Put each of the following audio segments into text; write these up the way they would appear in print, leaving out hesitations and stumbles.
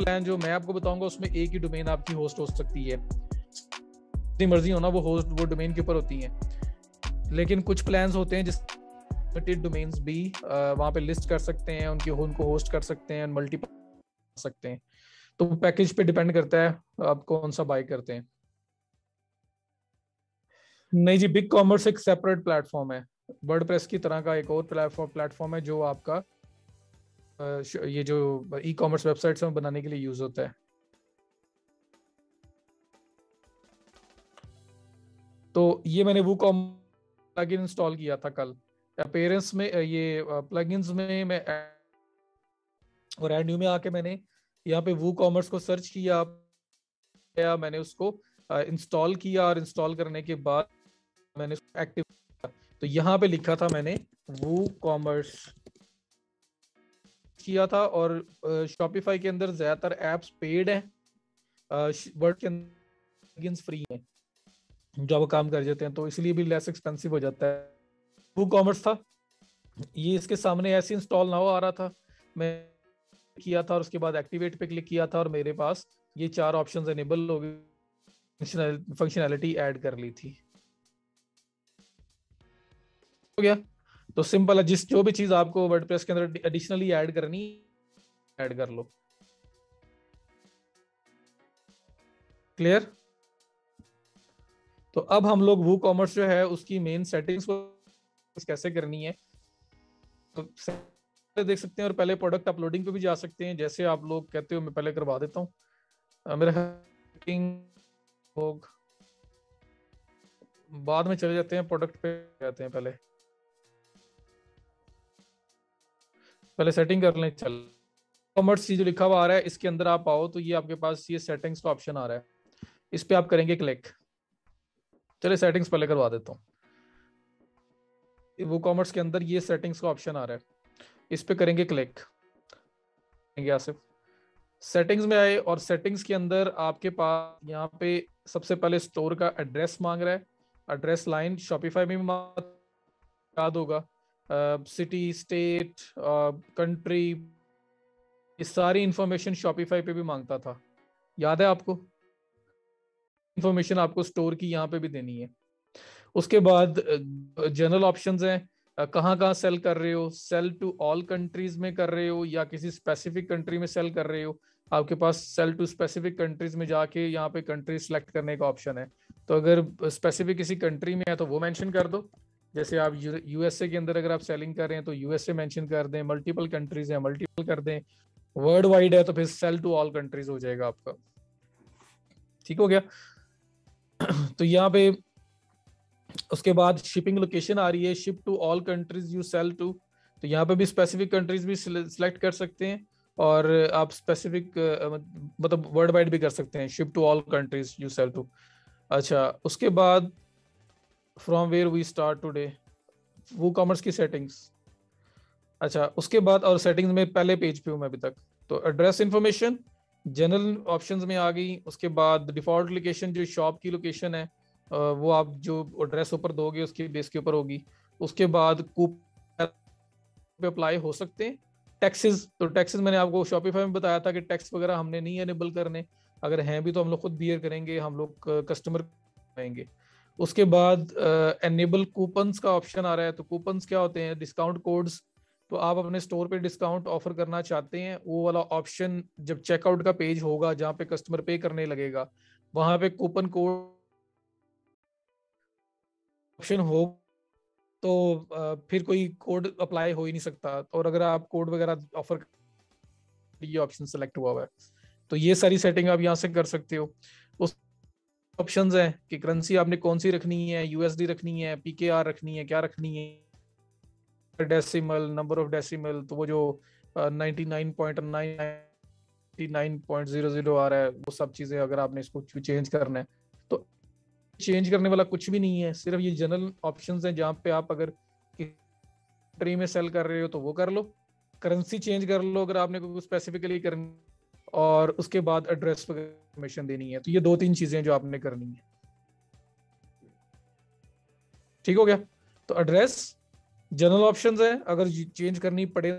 Plan जो मैं आपको बताऊंगा उसमें एक ही डोमेन आपकी होस्ट हो सकती है, जितनी मर्जी होना वो होस्ट वो डोमेन के ऊपर होती हैं। लेकिन कुछ प्लान्स होते हैं जिस लिमिटेड डोमेन्स भी वहाँ पे लिस्ट कर सकते हैं, उनको होस्ट कर सकते हैं, मल्टीपल सकते हैं। तो पैकेज पे डिपेंड करता है आप कौन सा बाय करते हैं। नहीं जी, बिग कॉमर्स एक सेपरेट प्लेटफॉर्म है, वर्डप्रेस की तरह का एक और प्लेटफॉर्म है जो आपका ये जो ई कॉमर्स वेबसाइट्स में बनाने के लिए यूज होता है। तो ये मैंने वूकॉम प्लगइन इंस्टॉल किया था कल। अपीयरेंस में ये प्लगइन्स में मैं और एड न्यू में आके मैंने यहाँ पे वूकॉमर्स को सर्च किया, मैंने उसको इंस्टॉल किया और इंस्टॉल करने के बाद मैंने एक्टिव किया। तो यहाँ पे लिखा था मैंने वूकॉमर्स किया था। और शॉपिफाई के अंदर ज्यादातर एप्स पेड हैं, वर्ड के अंदर फ्री हैं जो वो काम कर जाते हैं, तो इसलिए भी लेस एक्सपेंसिव हो जाता है। वो कॉमर्स था ये, इसके सामने ऐसे इंस्टॉल ना हो आ रहा था, मैं किया था और उसके बाद एक्टिवेट पे क्लिक किया था और मेरे पास ये 4 ऑप्शंस एनेबल हो गए, फंक्शनैलिटी ऐड कर ली थी। हो गया। तो सिंपल है, जो भी चीज आपको वर्डप्रेस के अंदर एडिशनली ऐड करनी ऐड कर लो। क्लियर? तो अब हम लोग वो कॉमर्स जो है उसकी मेन सेटिंग्स को कैसे करनी है तो देख सकते हैं, और पहले प्रोडक्ट अपलोडिंग पे भी जा सकते हैं। जैसे आप लोग कहते हो मैं पहले करवा देता हूँ, मेरा लोग बाद में चले जाते हैं, प्रोडक्ट पे जाते हैं। पहले सेटिंग कर लें। चल कॉमर्स जो लिखा हुआ आ रहा है इसके अंदर आप आओ तो ये आपके पास ये सेटिंग्स का ऑप्शन आ रहा है, इस पे आप करेंगे क्लिक। चलिए सेटिंग्स पहले करवा देता हूँ। वो कॉमर्स के अंदर ये सेटिंग्स का ऑप्शन आ रहा है, इस पे करेंगे क्लिक। आसिफ सेटिंग्स में आए और सेटिंग्स के अंदर आपके पास यहाँ पे सबसे पहले स्टोर का एड्रेस मांग रहा है, एड्रेस लाइन शॉपिफाई में भी याद होगा, सिटी, स्टेट, कंट्री, ये सारी इंफॉर्मेशन शॉपिफाई पे भी मांगता था, याद है आपको? इंफॉर्मेशन आपको स्टोर की यहाँ पे भी देनी है। उसके बाद जनरल ऑप्शंस हैं, कहाँ कहाँ सेल कर रहे हो, सेल टू ऑल कंट्रीज में कर रहे हो या किसी स्पेसिफिक कंट्री में सेल कर रहे हो। आपके पास सेल टू स्पेसिफिक कंट्रीज में जाके यहाँ पे कंट्री सिलेक्ट करने का ऑप्शन है। तो अगर स्पेसिफिक किसी कंट्री में है तो वो मेंशन कर दो, जैसे आप यूएसए के अंदर अगर आप सेलिंग कर रहे हैं तो यूएसए मेंशन कर दें, मल्टीपल कंट्रीज है मल्टीपल कर दें, वर्ल्ड वाइड है तो फिर सेल टू ऑल कंट्रीज हो जाएगा आपका। ठीक हो गया? तो यहाँ पे उसके बाद शिपिंग लोकेशन आ रही है, ship to all countries you sell to, तो यहाँ पे भी स्पेसिफिक कंट्रीज भी सिलेक्ट कर सकते हैं और आप स्पेसिफिक मतलब वर्ल्ड वाइड भी कर सकते हैं, ship to all countries you sell to. अच्छा, उसके बाद from where we start today, WooCommerce की सेटिंग्स। अच्छा, उसके बाद और सेटिंग्स में पहले पेज पे हूँ मैं अभी तक। तो एड्रेस इंफॉर्मेशन जनरल ऑप्शंस में आ गई। उसके बाद डिफॉल्ट लोकेशन जो शॉप की लोकेशन है वो आप जो एड्रेस ऊपर दोगे उसके बेस के ऊपर होगी। उसके बाद कूपन पे अप्लाई हो सकते हैं। टैक्सेस, तो टैक्सेस मैंने आपको शॉपिफाई में बताया था कि टैक्स वगैरह हमने नहीं एनेबल करने, अगर हैं भी तो हम लोग खुद बियर करेंगे, हम लोग कस्टमर करेंगे। उसके बाद एनेबल कूपन्स का ऑप्शन आ रहा है। तो कूपन्स क्या होते हैं? Discount codes. तो आप अपने स्टोर पे डिस्काउंट ऑफर करना चाहते हैं, वो वाला ऑप्शन जब चेकआउट का पेज होगा जहाँ पे कस्टमर पे करने लगेगा वहां पे कूपन कोड ऑप्शन हो तो फिर कोई कोड अप्लाई हो ही नहीं सकता। और अगर आप कोड वगैरह ऑफर, ये ऑप्शन सेलेक्ट हुआ हुआ है तो ये सारी सेटिंग आप यहाँ से कर सकते हो। उस ऑप्शंस हैं कि करेंसी आपने कौन सी रखनी है, यूएसडी रखनी है, पीकेआर रखनी है, क्या रखनी है, डेसिमल, नंबर ऑफ डेसिमल, तो वो जो 99.99.00 आ रहा है वो सब चीजें अगर आपने इसको चेंज करना है तो चेंज करने वाला कुछ भी नहीं है, सिर्फ ये जनरल ऑप्शंस हैं जहाँ पे आप अगर कंट्री में सेल कर रहे हो तो वो कर लो, करेंसी चेंज कर लो अगर आपने कोई स्पेसिफिकली करनी, और उसके बाद एड्रेस पर इंफॉर्मेशन देनी है। तो ये 2-3 चीजें जो आपने करनी है। ठीक हो गया? तो एड्रेस जनरल ऑप्शंस है, अगर चेंज करनी पड़े,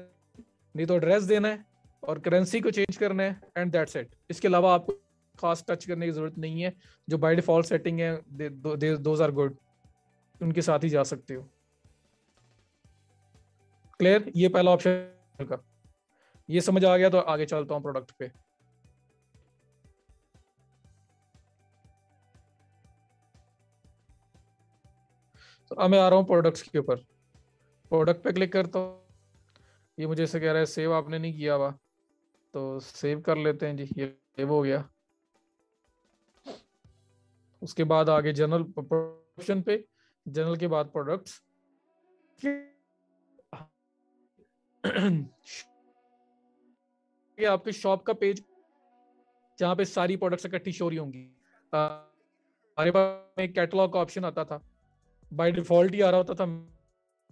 नहीं तो एड्रेस देना है, और करेंसी को चेंज करना है एंड दैट्स इट। इसके अलावा आपको खास टच करने की जरूरत नहीं है। जो बाय डिफॉल्ट सेटिंग है दोज आर गुड, उनके साथ ही जा सकते हो। क्लियर, ये पहला ऑप्शन का। ये समझ आ गया तो आगे चलता हूँ प्रोडक्ट पे। तो अब मैं आ रहा हूँ प्रोडक्ट्स के ऊपर। प्रोडक्ट पे क्लिक करता हूँ। ये मुझे ऐसे कह रहा है सेव आपने नहीं किया हुआ, तो सेव कर लेते हैं जी। ये सेव हो गया। उसके बाद आगे जनरल ऑप्शन पे, जनरल के बाद प्रोडक्ट्स। ये आपके शॉप का पेज जहाँ पे सारी प्रोडक्ट्स इकट्ठी शो रही होंगी। हमारे पास एक कैटलॉग का ऑप्शन आता था, बाय डिफॉल्ट ही आ रहा होता था।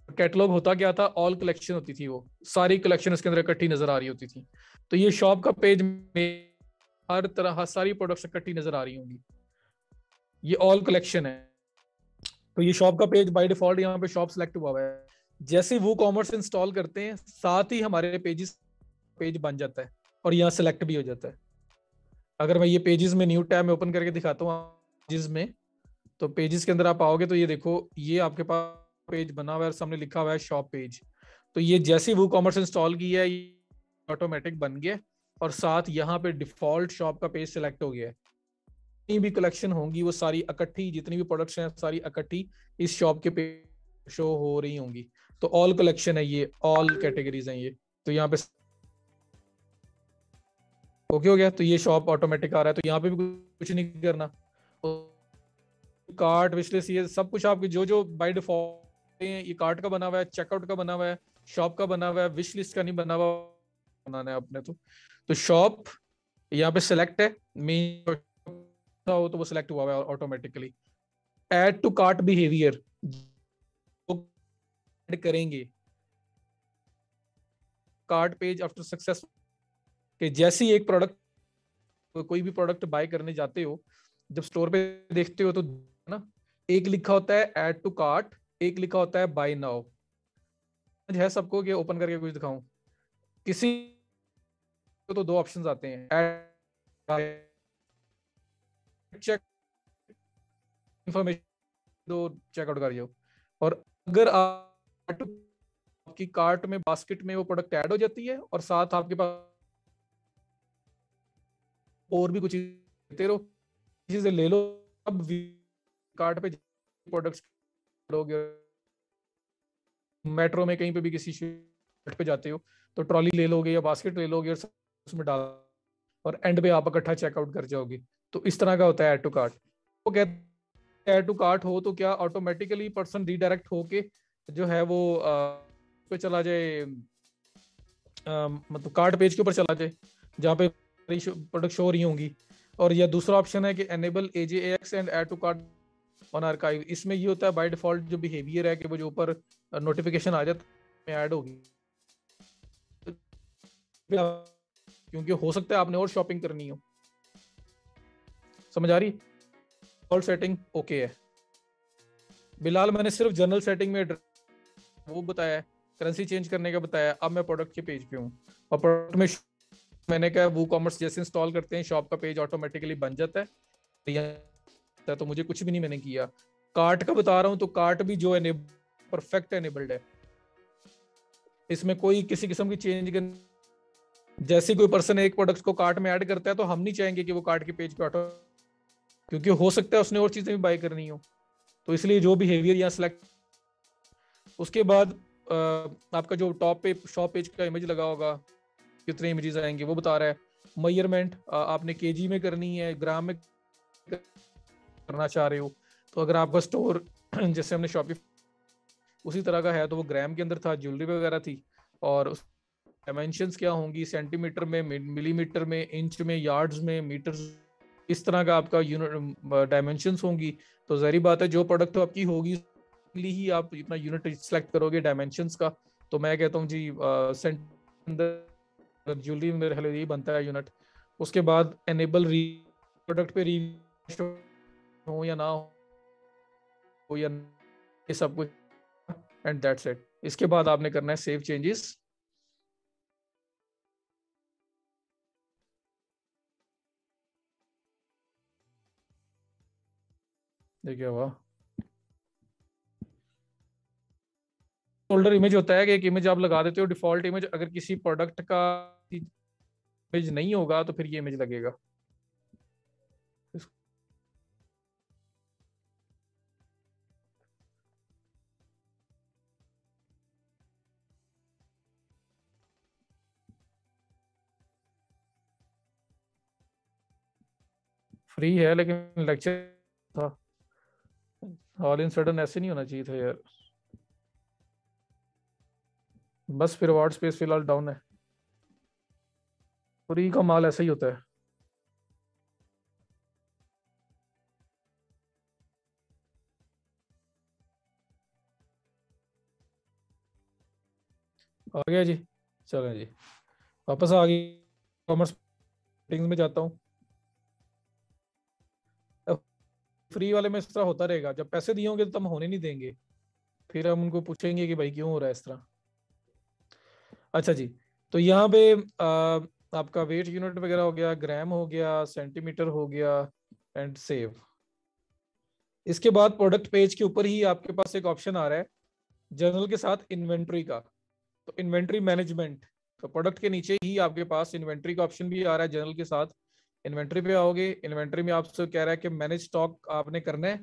कैटलॉग होता क्या था, ऑल कलेक्शन होती थी, वो सारी कलेक्शन उसके अंदर इकट्ठी नजर आ रही होती थी। तो ये शॉप का पेज में हर तरह हर सारी प्रोडक्ट्स इकट्ठी नजर आ रही होंगी। ये ऑल कलेक्शन है। तो ये शॉप का पेज बाय डिफॉल्ट यहाँ पे शॉप सेलेक्ट हुआ हुआ है। जैसे वो कॉमर्स इंस्टॉल करते हैं साथ ही हमारे पेज बन जाता है और यहाँ सेलेक्ट भी हो जाता है। अगर मैं ये पेजेस में न्यू टैब में ओपन करके दिखाता हूँ पेजेस में, तो पेजेस के अंदर आप आओगे तो ये देखो ये आपके पास पेज बना हुआ है और सामने लिखा हुआ है शॉप पेज। तो ये जैसे वो कॉमर्स इंस्टॉल किया है ये ऑटोमेटिक बन गया और साथ यहाँ पे डिफॉल्ट शॉप का पेज सिलेक्ट हो गया है। जितनी भी कलेक्शन होंगी वो सारी इकट्ठी, जितनी भी प्रोडक्ट्स हैं सारी इकट्ठी इस शॉप के पेज शो हो रही होंगी। तो ऑल कलेक्शन है ये, ऑल कैटेगरीज हैं ये। तो यहाँ पे ओके हो गया। तो ये शॉप ऑटोमेटिक आ रहा है। तो यहाँ पे भी कुछ नहीं करना। कार्ट विशलिस्ट ये सब कुछ आपके जो जो बाय डिफॉल्ट है, ये कार्ट का बना हुआ है, चेकआउट का बना हुआ है, शॉप का बना हुआ है, विश लिस्ट का नहीं बना हुआ, बनाना है आपने। तो शॉप यहाँ पे सिलेक्ट है, मेन हो तो वो सिलेक्ट हुआ है automatically. Add to cart behaviour add करेंगे कार्ट पेज आफ्टर सक्सेस के जैसे ही एक प्रोडक्ट, कोई भी प्रोडक्ट बाय करने जाते हो, जब स्टोर पे देखते हो तो ना एक लिखा होता है ऐड टू कार्ट, एक लिखा होता है बाय नाउ। है सबको कि ओपन करके कुछ दिखाऊं? किसी को तो दो ऑप्शंस आते हैं, ऐड चेक इन्फॉर्मेशन दो, चेकआउट कर जाओ। और अगर आपकी कार्ट में बास्केट में वो प्रोडक्ट ऐड हो जाती है और साथ आपके पास और भी कुछ देते रहो, चीजें ले लो। अब कार्ट पे प्रोडक्ट्स लोगे, मेट्रो में कहीं पे भी किसी शर्ट पे जाते हो तो ट्रॉली ले लोगे या बास्केट ले लोगे और उसमें डाल, और एंड पे आप इकट्ठा चेकआउट कर जाओगे। तो इस तरह का होता है ऐड टू कार्ट। वो कहते हैं ऐड टू कार्ट हो तो क्या ऑटोमेटिकली पर्सन रीडायरेक्ट होके जो है वो पे चला जाए, मतलब कार्ट पेज के ऊपर चला जाए जहाँ पे प्रोडक्ट शो रही होंगी। और या दूसरा ऑप्शन है कि enable AJAX and add to cart on archive. इसमें ये होता है बाय डिफॉल्ट जो बिहेवियर है कि वो जो ऊपर नोटिफिकेशन आ जाता है ऐड होगी, क्योंकि हो सकता है आपने और शॉपिंग करनी हो। समझ आ रही? डिफॉल्ट सेटिंग ओके है। बिलाल मैंने सिर्फ जनरल सेटिंग में वो बताया है, करेंसी चेंज करने का बताया। अब मैं प्रोडक्ट के पेज पे हूँ और प्रोडक्ट में मैंने कहा वो कॉमर्स जैसे इंस्टॉल करते हैं शॉप का पेज ऑटोमेटिकली बन जाता है। तो मुझे कुछ भी नहीं मैंने किया। कार्ट का बता रहा हूँ तो कार्ट भी जो है परफेक्ट एनेबल्ड है, इसमें कोई किसी किस्म की चेंज जैसे कोई पर्सन एक प्रोडक्ट को कार्ट में ऐड करता है तो हम नहीं चाहेंगे कि वो कार्ट के पेज पे ऑटो, क्योंकि हो सकता है उसने और चीजें भी बाय करनी हो। तो इसलिए जो बिहेवियर यहाँ सेलेक्ट, उसके बाद आपका जो टॉप पे शॉप पेज का इमेज लगा होगा कितने इमेजेस आएंगे वो बता रहा है। मेजरमेंट आपने केजी में करनी है, ग्राम में करना चाह रहे हो। तो अगर आपका स्टोर जैसे हमने शॉपी उसी तरह का है तो वो ग्राम के अंदर था, ज्वेलरी वगैरह थी, और उस डायमेंशंस क्या होंगी सेंटीमीटर में, मिलीमीटर में, इंच में, यार्ड्स में, मीटर, इस तरह का आपका यूनिट डायमेंशंस होंगी। तो जाहिर बात है जो प्रोडक्ट तो आपकी होगी ही आप अपना यूनिट सेलेक्ट करोगे डायमेंशंस का। तो मैं कहता हूँ जी ज्वेलरी मेरे ख्याल यही बनता है यूनिट। उसके बाद एनेबल प्रोडक्ट पे री हो या ना हो या ये सब कुछ, एंड दैट्स इट। इसके बाद आपने करना है सेव चेंजेस। ये क्या हुआ? फोल्डर इमेज होता है कि एक इमेज आप लगा देते हो डिफॉल्ट इमेज, अगर किसी प्रोडक्ट का इमेज नहीं होगा तो फिर ये इमेज लगेगा। फ्री है लेकिन लेक्चर था। ऑल इन सडन ऐसे नहीं होना चाहिए था यार। बस फिर वार्ड स्पेस फिलहाल डाउन है। फ्री का माल ऐसा ही होता है। आ गया जी। चलें जी, वापस आ गई। कॉमर्स सेटिंग्स में जाता हूँ। फ्री वाले में इस तरह होता रहेगा, जब पैसे दिए होंगे तो हम होने नहीं देंगे, फिर हम उनको पूछेंगे कि भाई क्यों हो रहा है इस तरह। अच्छा जी, तो यहाँ पे आपका वेट यूनिट वगैरह हो गया, ग्राम हो गया, सेंटीमीटर हो गया, एंड सेव। इसके बाद प्रोडक्ट पेज के ऊपर ही आपके पास एक ऑप्शन आ रहा है जर्नल के साथ इन्वेंट्री का। तो इन्वेंट्री मैनेजमेंट, तो प्रोडक्ट के नीचे ही आपके पास इन्वेंट्री का ऑप्शन भी आ रहा है जर्नल के साथ। इन्वेंट्री पे आओगे, इन्वेंट्री में आपसे कह रहा है कि मैनेज स्टॉक आपने करना है।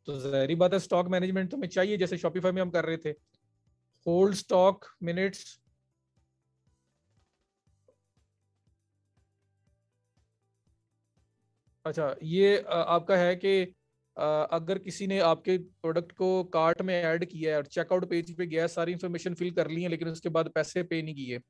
तो जहरी बात है, स्टॉक मैनेजमेंट तो हमें चाहिए, जैसे शॉपिफाई में हम कर रहे थे। Hold stock minutes. अच्छा, ये आपका है कि अगर किसी ने आपके प्रोडक्ट को कार्ट में ऐड किया है और चेकआउट पेज पे गया है, सारी इन्फॉर्मेशन फिल कर ली है, लेकिन उसके बाद पैसे पे नहीं किए,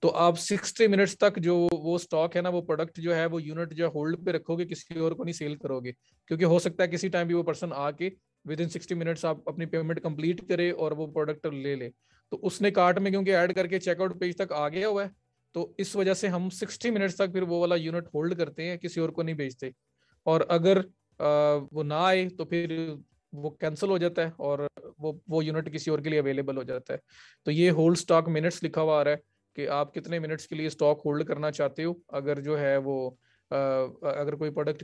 तो आप 60 मिनट्स तक जो वो स्टॉक है ना, वो प्रोडक्ट जो है, वो यूनिट जो होल्ड पे रखोगे, किसी और को नहीं सेल करोगे। क्योंकि हो सकता है किसी टाइम भी वो पर्सन आके विद इन 60 मिनट्स आप अपनी पेमेंट कंप्लीट करे और वो प्रोडक्ट ले ले। तो उसने कार्ट में क्योंकि ऐड करके चेकआउट पेज तक आ गया हुआ है, तो इस वजह से हम 60 मिनट्स तक फिर वो वाला यूनिट होल्ड करते हैं, किसी और को नहीं बेचते। और अगर वो ना आए तो फिर वो कैंसिल हो जाता है और वो यूनिट किसी और के लिए अवेलेबल हो जाता है। तो ये होल्ड स्टॉक मिनट्स लिखा हुआ आ रहा है कि आप कितने मिनट्स के लिए स्टॉक होल्ड करना चाहते हो, अगर जो है वो अगर कोई प्रोडक्ट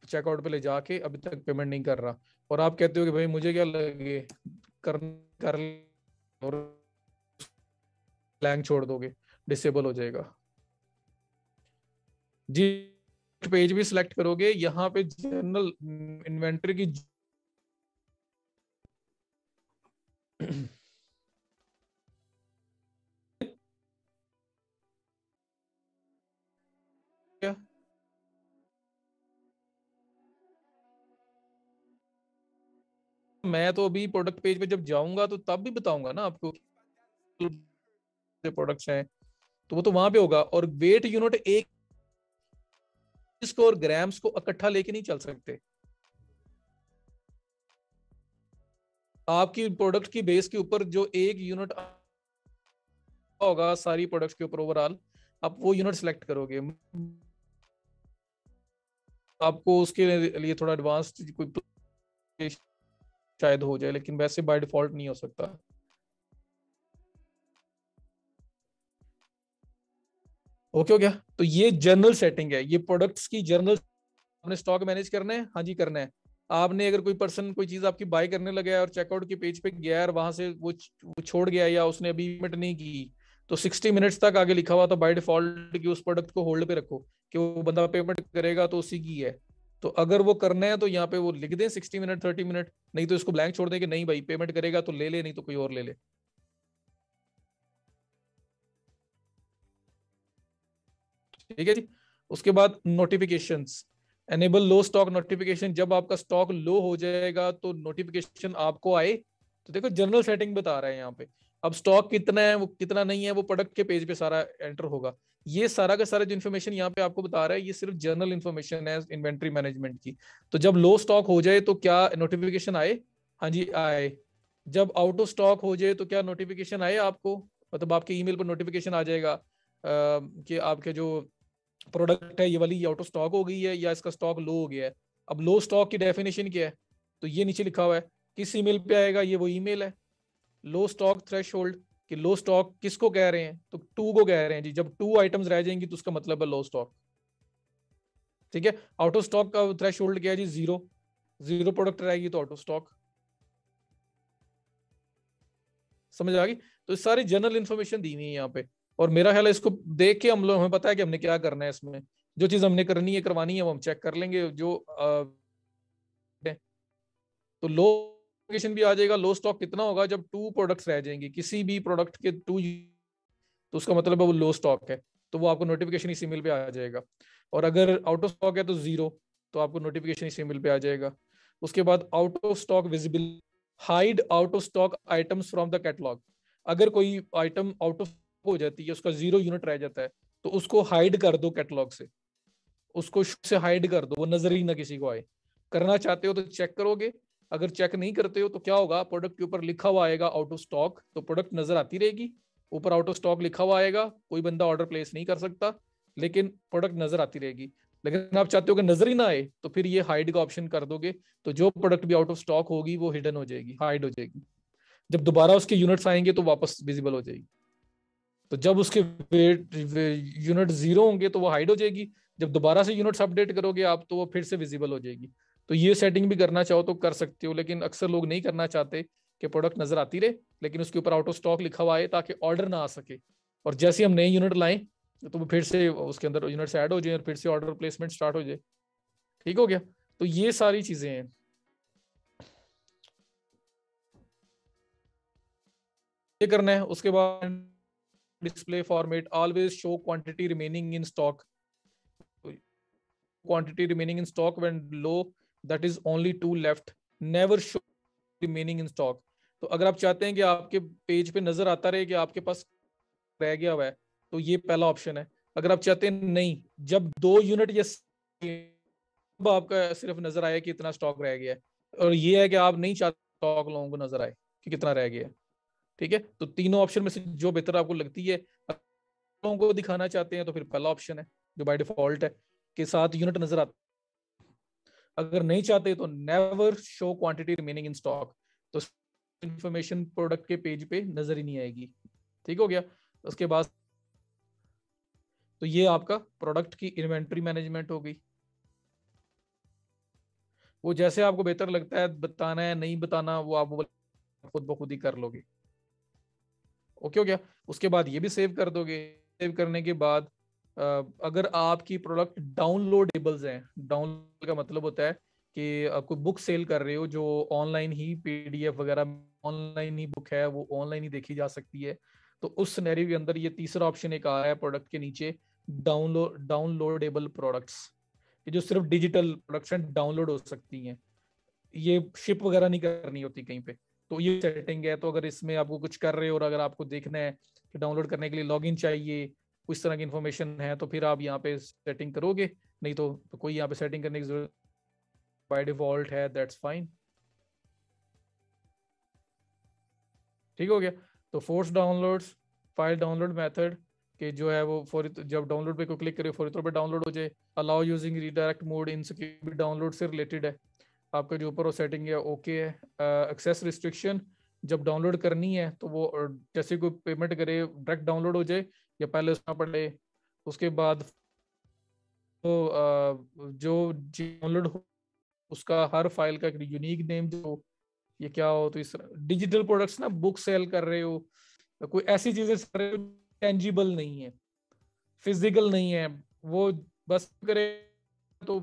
चेकआउट पे ले जाके अभी तक पेमेंट नहीं कर रहा, और आप कहते हो कि भाई मुझे क्या लगे, कर कर और ब्लैंक छोड़ दोगे, डिसेबल हो जाएगा जी। पेज भी सिलेक्ट करोगे, यहाँ पे जनरल इन्वेंटरी की क्या, मैं तो अभी प्रोडक्ट पेज पे जब जाऊंगा तो तब भी बताऊंगा ना आपको प्रोडक्ट्स हैं, तो वो तो वहां पे होगा। और वेट यूनिट एक को और ग्राम्स को इकट्ठा लेके नहीं चल सकते। आपकी प्रोडक्ट की बेस के ऊपर जो एक यूनिट होगा सारी प्रोडक्ट्स के ऊपर ओवरऑल, आप वो यूनिट सेलेक्ट करोगे। आपको उसके लिए थोड़ा एडवांस कोई शायद हो जाए, लेकिन वैसे बाय डिफॉल्ट नहीं हो सकता। ओके हो गया? तो ये जनरल सेटिंग है, ये प्रोडक्ट्स की जनरल। आपने स्टॉक मैनेज करना है, हाँ जी करना है। आपने अगर कोई पर्सन कोई चीज आपकी बाय करने लगा है और चेकआउट के पेज पे गया है और वहां से वो छोड़ गया या उसने अभी पेमेंट नहीं की, तो 60 मिनट्स तक आगे लिखा हुआ था बाय डिफॉल्ट कि उस प्रोडक्ट को होल्ड पे रखो, कि वो बंदा पेमेंट करेगा तो उसी की है। तो अगर वो करना है तो यहाँ पे वो लिख दें 60 मिनट 30 मिनट, नहीं तो इसको ब्लैंक छोड़ दें कि नहीं भाई पेमेंट करेगा तो ले ले, नहीं तो कोई और ले ले। ठीक है जी। उसके बाद नोटिफिकेशंस, एनेबल लो स्टॉक नोटिफिकेशन। जब आपका स्टॉक लो हो जाएगा तो नोटिफिकेशन आपको आए। तो देखो जनरल सेटिंग बता रहा है यहाँ पे। अब स्टॉक कितना है, वो कितना नहीं है, वो प्रोडक्ट के पेज पे सारा एंटर होगा। ये सारा का सारा जो इन्फॉर्मेशन यहाँ पे आपको बता रहा है, ये सिर्फ जनरल इन्फॉर्मेशन है इन्वेंट्री मैनेजमेंट की। तो जब लो स्टॉक हो जाए तो क्या नोटिफिकेशन आए? हाँ जी आए। जब आउट ऑफ स्टॉक हो जाए तो क्या नोटिफिकेशन आए आपको? मतलब आपके ईमेल पर नोटिफिकेशन आ जाएगा कि आपके जो प्रोडक्ट है ये वाली आउट ऑफ स्टॉक हो गई है या इसका स्टॉक लो हो गया है। अब लो स्टॉक की डेफिनेशन क्या है? तो ये नीचे लिखा हुआ है, किस ईमेल पे आएगा, ये वो ईमेल है। लो स्टॉक थ्रेशोल्ड, कि लो स्टॉक किसको कह रहे हैं, तो टू को कह रहे हैं जी। जब टू आइटम्स रह जाएंगी तो उसका मतलब है लो स्टॉक। ठीक है। आउट ऑफ स्टॉक का थ्रेशोल्ड क्या है जी? जीरो। जीरो प्रोडक्ट रहेगी तो आउट ऑफ स्टॉक। समझ आ गई? तो सारी जनरल इन्फॉर्मेशन दी हुई है यहाँ पे, और मेरा ख्याल है इसको देख के हम लोग, हमें पता है कि हमने क्या करना है इसमें। जो चीज हमने करनी है करवानी है वो हम चेक कर लेंगे। जो तो लो लोकेशन भी आ जाएगा। लो स्टॉक कितना होगा? जब 2 प्रोडक्ट्स रह जाएंगी, किसी भी प्रोडक्ट के 2, तो उसका मतलब है वो लो स्टॉक है, तो वो आपको नोटिफिकेशन इसी मेल पे आ जाएगा। और अगर आउट ऑफ स्टॉक है तो 0, तो आपको नोटिफिकेशन इसी मेल पे आ जाएगा। उसके बाद out of stock visible, hide out of stock items from the catalogue. अगर कोई आइटम आउट ऑफ हो जाती है, उसका 0 यूनिट रह जाता है, तो उसको हाइड कर दो कैटलॉग से, उसको से हाइड कर दो, वो नजर ही ना किसी को आए। करना चाहते हो तो चेक करोगे, अगर चेक नहीं करते हो तो क्या होगा, प्रोडक्ट के ऊपर लिखा हुआ आएगा आउट ऑफ स्टॉक, तो प्रोडक्ट नजर आती रहेगी, ऊपर आउट ऑफ स्टॉक लिखा हुआ आएगा, कोई बंदा ऑर्डर प्लेस नहीं कर सकता, लेकिन प्रोडक्ट नजर आती रहेगी। लेकिन आप चाहते हो कि नजर ही ना आए, तो फिर ये हाइड का ऑप्शन कर दोगे, तो जो प्रोडक्ट भी आउट ऑफ स्टॉक होगी वो हिडन हो जाएगी, हाइड हो जाएगी। जब दोबारा उसके यूनिट्स आएंगे तो वापस विजिबल हो जाएगी। तो जब उसके यूनिट 0 होंगे तो वो हाइड हो जाएगी, जब दोबारा से यूनिट्स अपडेट करोगे आप तो वो फिर से विजिबल हो जाएगी। तो ये सेटिंग भी करना चाहो तो कर सकते हो, लेकिन अक्सर लोग नहीं करना चाहते कि प्रोडक्ट नजर आती रहे लेकिन उसके ऊपर आउट ऑफ स्टॉक लिखा हुआ है, ताकि ऑर्डर ना आ सके, और जैसे हम नए यूनिट लाएं तो वो फिर से उसके अंदर यूनिट्स ऐड हो जाए और फिर से ऑर्डर प्लेसमेंट स्टार्ट हो जाए। ठीक हो गया? तो ये सारी चीजें हैं। ये करना है। उसके बाद display format always show quantity remaining in stock, quantity remaining in stock when low, that is only 2 left, never show remaining in stock। तो अगर आप चाहते हैं कि आपके पेज पे नजर आता रहे कि आपके पास रह गया हुआ है, तो ये पहला ऑप्शन है। अगर आप चाहते हैं नहीं, जब 2 यूनिट ये अब आपका सिर्फ नजर आया कि इतना स्टॉक रह गया है, और ये है कि आप नहीं चाहते स्टॉक लोगों को नजर आए कि कितना रह गया है। ठीक है? तो तीनों ऑप्शन में से जो बेहतर आपको लगती है, लोगों को दिखाना चाहते हैं तो फिर पहला ऑप्शन है जो बाय डिफॉल्ट है कि 7 यूनिट नजर आते। अगर नहीं चाहते तो never show quantity remaining in stock, तो इंफॉर्मेशन प्रोडक्ट के पेज पे नजर ही नहीं आएगी। ठीक हो गया? उसके बाद तो ये आपका प्रोडक्ट की इन्वेंट्री मैनेजमेंट हो गई। वो जैसे आपको बेहतर लगता है बताना है नहीं बताना, वो आप खुद ब खुद ही कर लोगे। ओके हो गया? उसके बाद ये भी सेव कर दोगे। सेव करने के बाद अगर आपकी प्रोडक्ट डाउनलोडेबल्स हैं, डाउनलोड का मतलब होता है कि कोई बुक सेल कर रहे हो जो ऑनलाइन ही पीडीएफ वगैरह, ऑनलाइन ही बुक है, वो ऑनलाइन ही देखी जा सकती है, तो उस सिनेरियो के अंदर ये तीसरा ऑप्शन एक आ रहा है प्रोडक्ट के नीचे, डाउनलोडेबल प्रोडक्ट्स, कि जो सिर्फ डिजिटल प्रोडक्ट्स डाउनलोड हो सकती हैं, ये शिप वगैरह नहीं करनी होती कहीं पे। तो ये सेटिंग है। तो अगर इसमें आपको कुछ कर रहे हो और अगर आपको देखना है कि डाउनलोड करने के लिए लॉगिन चाहिए, कुछ तरह की इन्फॉर्मेशन है, तो फिर आप यहाँ पे सेटिंग करोगे, नहीं तो कोई यहाँ पे सेटिंग करने की जरूरत बाय डिफॉल्ट है, दैट्स फाइन। ठीक हो गया? तो force downloads, file download method के जो है वो फौरी, जब डाउनलोड पे को क्लिक करिए फौरी तौर पे डाउनलोड हो जाए। Allow using redirect mode in security, download से रिलेटेड है, आपका जो ऊपर वो सेटिंग है ओके है। एक्सेस रिस्ट्रिक्शन, जब डाउनलोड करनी है तो वो जैसे कोई पेमेंट करे डायरेक्ट डाउनलोड हो जाए या पहले उसना पड़े। उसके बाद तो जो डाउनलोड हो उसका हर फाइल का एक यूनिक नेम जो, ये क्या हो, तो इस डिजिटल प्रोडक्ट्स ना, बुक सेल कर रहे हो, तो कोई ऐसी चीजें कर रहे हो टेंजिबल नहीं है, फिजिकल नहीं है, वो बस करे तो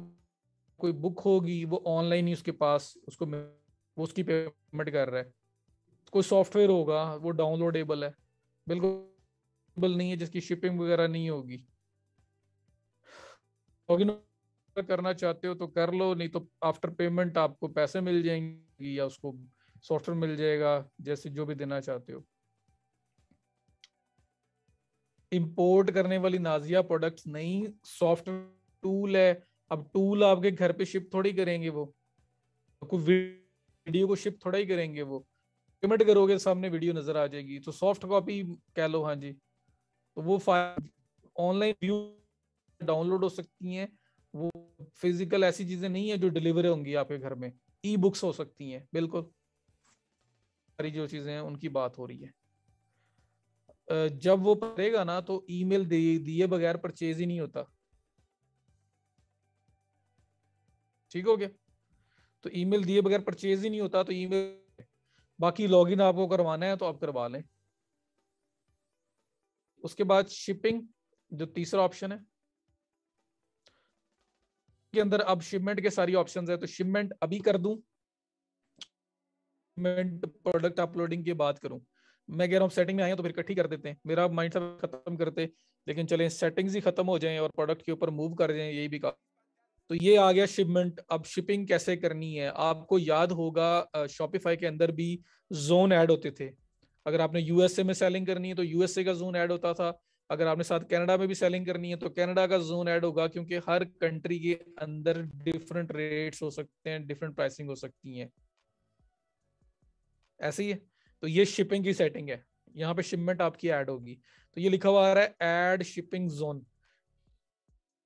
कोई बुक होगी वो ऑनलाइन ही उसके पास, उसको वो उसकी पेमेंट कर रहा है। कोई सॉफ्टवेयर होगा वो डाउनलोडेबल है, बिल्कुल नहीं है जिसकी शिपिंग वगैरह नहीं होगी। लॉगिन करना चाहते हो तो कर लो, नहीं तो आफ्टर पेमेंट आपको पैसे मिल जाएंगे या उसको सॉफ्टवेयर मिल जाएगा, जैसे जो भी देना चाहते हो। इंपोर्ट करने वाली नाजिया प्रोडक्ट्स नहीं, सॉफ्टवेयर टूल है। अब टूल आपके घर पे शिप थोड़ी करेंगे, वो कोई वीडियो को शिप थोड़ा ही करेंगे, वो पेमेंट करोगे सामने वीडियो नजर आ जाएगी, तो सॉफ्ट कॉपी कह लो। हाँ जी, तो वो फाइल ऑनलाइन व्यू डाउनलोड हो सकती हैं, वो फिजिकल ऐसी चीजें नहीं है जो डिलीवर होंगी आपके घर में। ई बुक्स हो सकती हैं, बिल्कुल सारी जो चीजें हैं उनकी बात हो रही है। जब वो पड़ेगा ना तो ईमेल दिए बगैर परचेज ही नहीं होता। ठीक हो गया? तो ईमेल दिए बगैर परचेज ही नहीं होता, तो ईमेल, बाकी लॉगिन आपको करवाना है तो आप करवा लें। उसके बाद शिपिंग, जो तीसरा ऑप्शन है के अंदर, अब शिपमेंट के सारी ऑप्शंस है, तो शिपमेंट अभी कर दूं, शिपमेंट प्रोडक्ट अपलोडिंग की बात करूं, मैं कह रहा हूँ सेटिंग में आए हैं तो फिर इकट्ठी कर देते हैं, मेरा माइंड सब खत्म करते, लेकिन चलें सेटिंग्स ही खत्म हो जाएं और प्रोडक्ट के ऊपर मूव कर जाएं, यही भी कहा। तो ये आ गया शिपमेंट। अब शिपिंग कैसे करनी है, आपको याद होगा शॉपिफाई के अंदर भी जोन ऐड होते थे। अगर आपने यूएसए में सेलिंग करनी है तो यूएसए का जोन ऐड होता था, अगर आपने साथ कनाडा में भी सेलिंग करनी है तो कनाडा का जोन ऐड होगा, क्योंकि हर कंट्री के अंदर डिफरेंट रेट्स हो सकते हैं, डिफरेंट प्राइसिंग हो सकती है, ऐसे ही है। तो ये शिपिंग की सेटिंग है, यहाँ पे शिपमेंट आपकी ऐड होगी। तो ये लिखा हुआ आ रहा है ऐड शिपिंग जोन,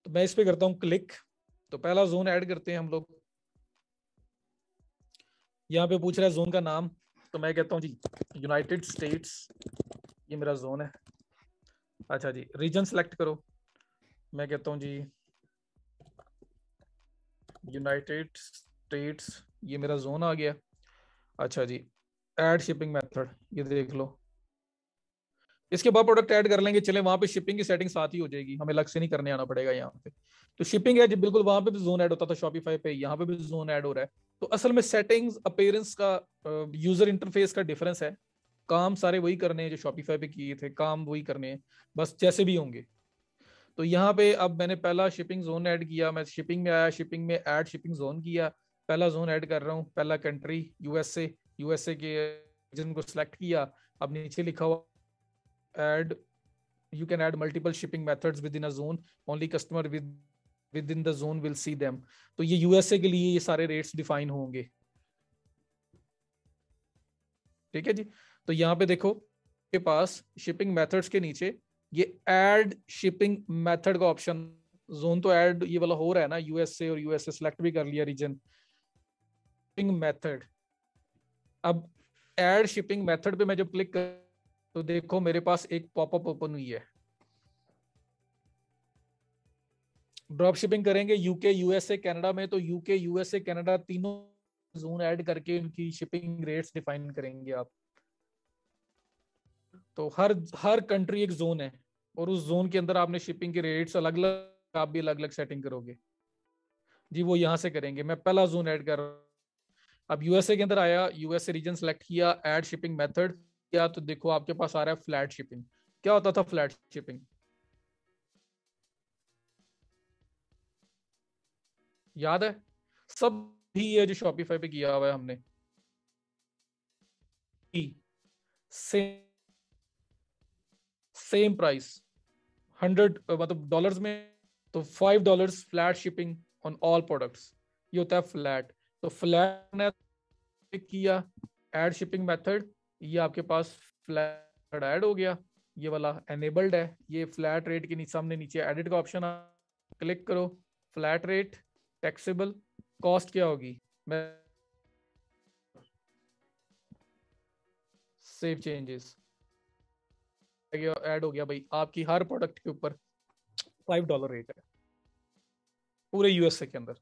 तो मैं इस पे करता हूँ क्लिक। तो पहला जोन ऐड करते हैं हम लोग। यहाँ पे पूछ रहा है जोन का नाम, तो मैं कहता हूँ जी यूनाइटेड स्टेट्स, ये मेरा जोन है। अच्छा जी, रीजन सेलेक्ट करो, मैं कहता हूँ जी यूनाइटेड स्टेट्स, ये मेरा जोन आ गया। अच्छा जी, ऐड शिपिंग मेथड, ये देख लो। इसके बाद प्रोडक्ट ऐड कर लेंगे, चले वहां पे शिपिंग की सेटिंग साथ ही हो जाएगी, हमें अलग से नहीं करने आना पड़ेगा यहाँ पे। तो शिपिंग है जी, बिल्कुल वहां पे भी जोन ऐड होता था शॉपिफाई पे, यहाँ पे भी जोन ऐड हो रहा है। तो असल में सेटिंग्स, अपीयरेंस का, यूजर इंटरफेस का डिफरेंस है। काम सारे वही करने हैं जो शॉपिफाई पे किए थे, काम वही करने हैं, बस जैसे भी होंगे। तो यहाँ पे अब मैंने पहला शिपिंग जोन ऐड किया, मैं शिपिंग में आया, शिपिंग में ऐड शिपिंग जोन किया, पहला जोन ऐड कर रहा हूँ, पहला कंट्री यूएसए, यूएसए के रीजन को सिलेक्ट किया। अब नीचे लिखा हुआ add, you can add multiple shipping methods within a zone, only customer within the zone will see them। तो ये यूएसए के लिए ये सारे रेट्स डिफाइन होंगे, ठीक है जी। तो यहाँ पे देखो के पास शिपिंग मेथड्स के नीचे ये ऐड शिपिंग मेथड का ऑप्शन, जोन तो ऐड ये वाला हो रहा है ना, यूएसए, और यूएसए सिलेक्ट भी कर लिया रीजन, शिपिंग मेथड। अब ऐड शिपिंग मेथड पे मैं जब क्लिक कर, तो देखो मेरे पास एक पॉपअप ओपन हुई है। ड्रॉप शिपिंग करेंगे यूके यूएसए कनाडा में, तो यूके यूएसए कनाडा तीनों जोन ऐड करके उनकी शिपिंग रेट्स डिफाइन करेंगे आप। तो हर हर कंट्री एक जोन है, और उस जोन के अंदर आपने शिपिंग के रेट्स अलग अलग, आप भी अलग अलग सेटिंग करोगे जी, वो यहां से करेंगे। मैं पहला जोन ऐड कर रहा हूं। अब यूएसए के अंदर आया, यूएसए रीजन सेलेक्ट किया, ऐड शिपिंग मेथड किया, तो देखो आपके पास आ रहा है फ्लैट शिपिंग। क्या होता था फ्लैट शिपिंग, याद है? सब भी है जो शॉपिफाई पे किया हुआ है हमने, सेम सेम प्राइस, 100 मतलब डॉलर्स में, तो $5 flat shipping on all products, ये होता है फ्लैट। तो फ्लैट ने किया, ऐड शिपिंग मेथड, ये आपके पास फ्लैट ऐड हो गया, ये वाला एनेबल्ड है। ये फ्लैट रेट के नीचे, सामने नीचे एडिट का ऑप्शन, क्लिक करो, फ्लैट रेट, टैक्सेबल, कॉस्ट क्या होगी, मैं सेव चेंजेस, ऐड हो गया भाई, आपकी हर प्रोडक्ट के ऊपर $5 रेट है पूरे यूएसए के अंदर।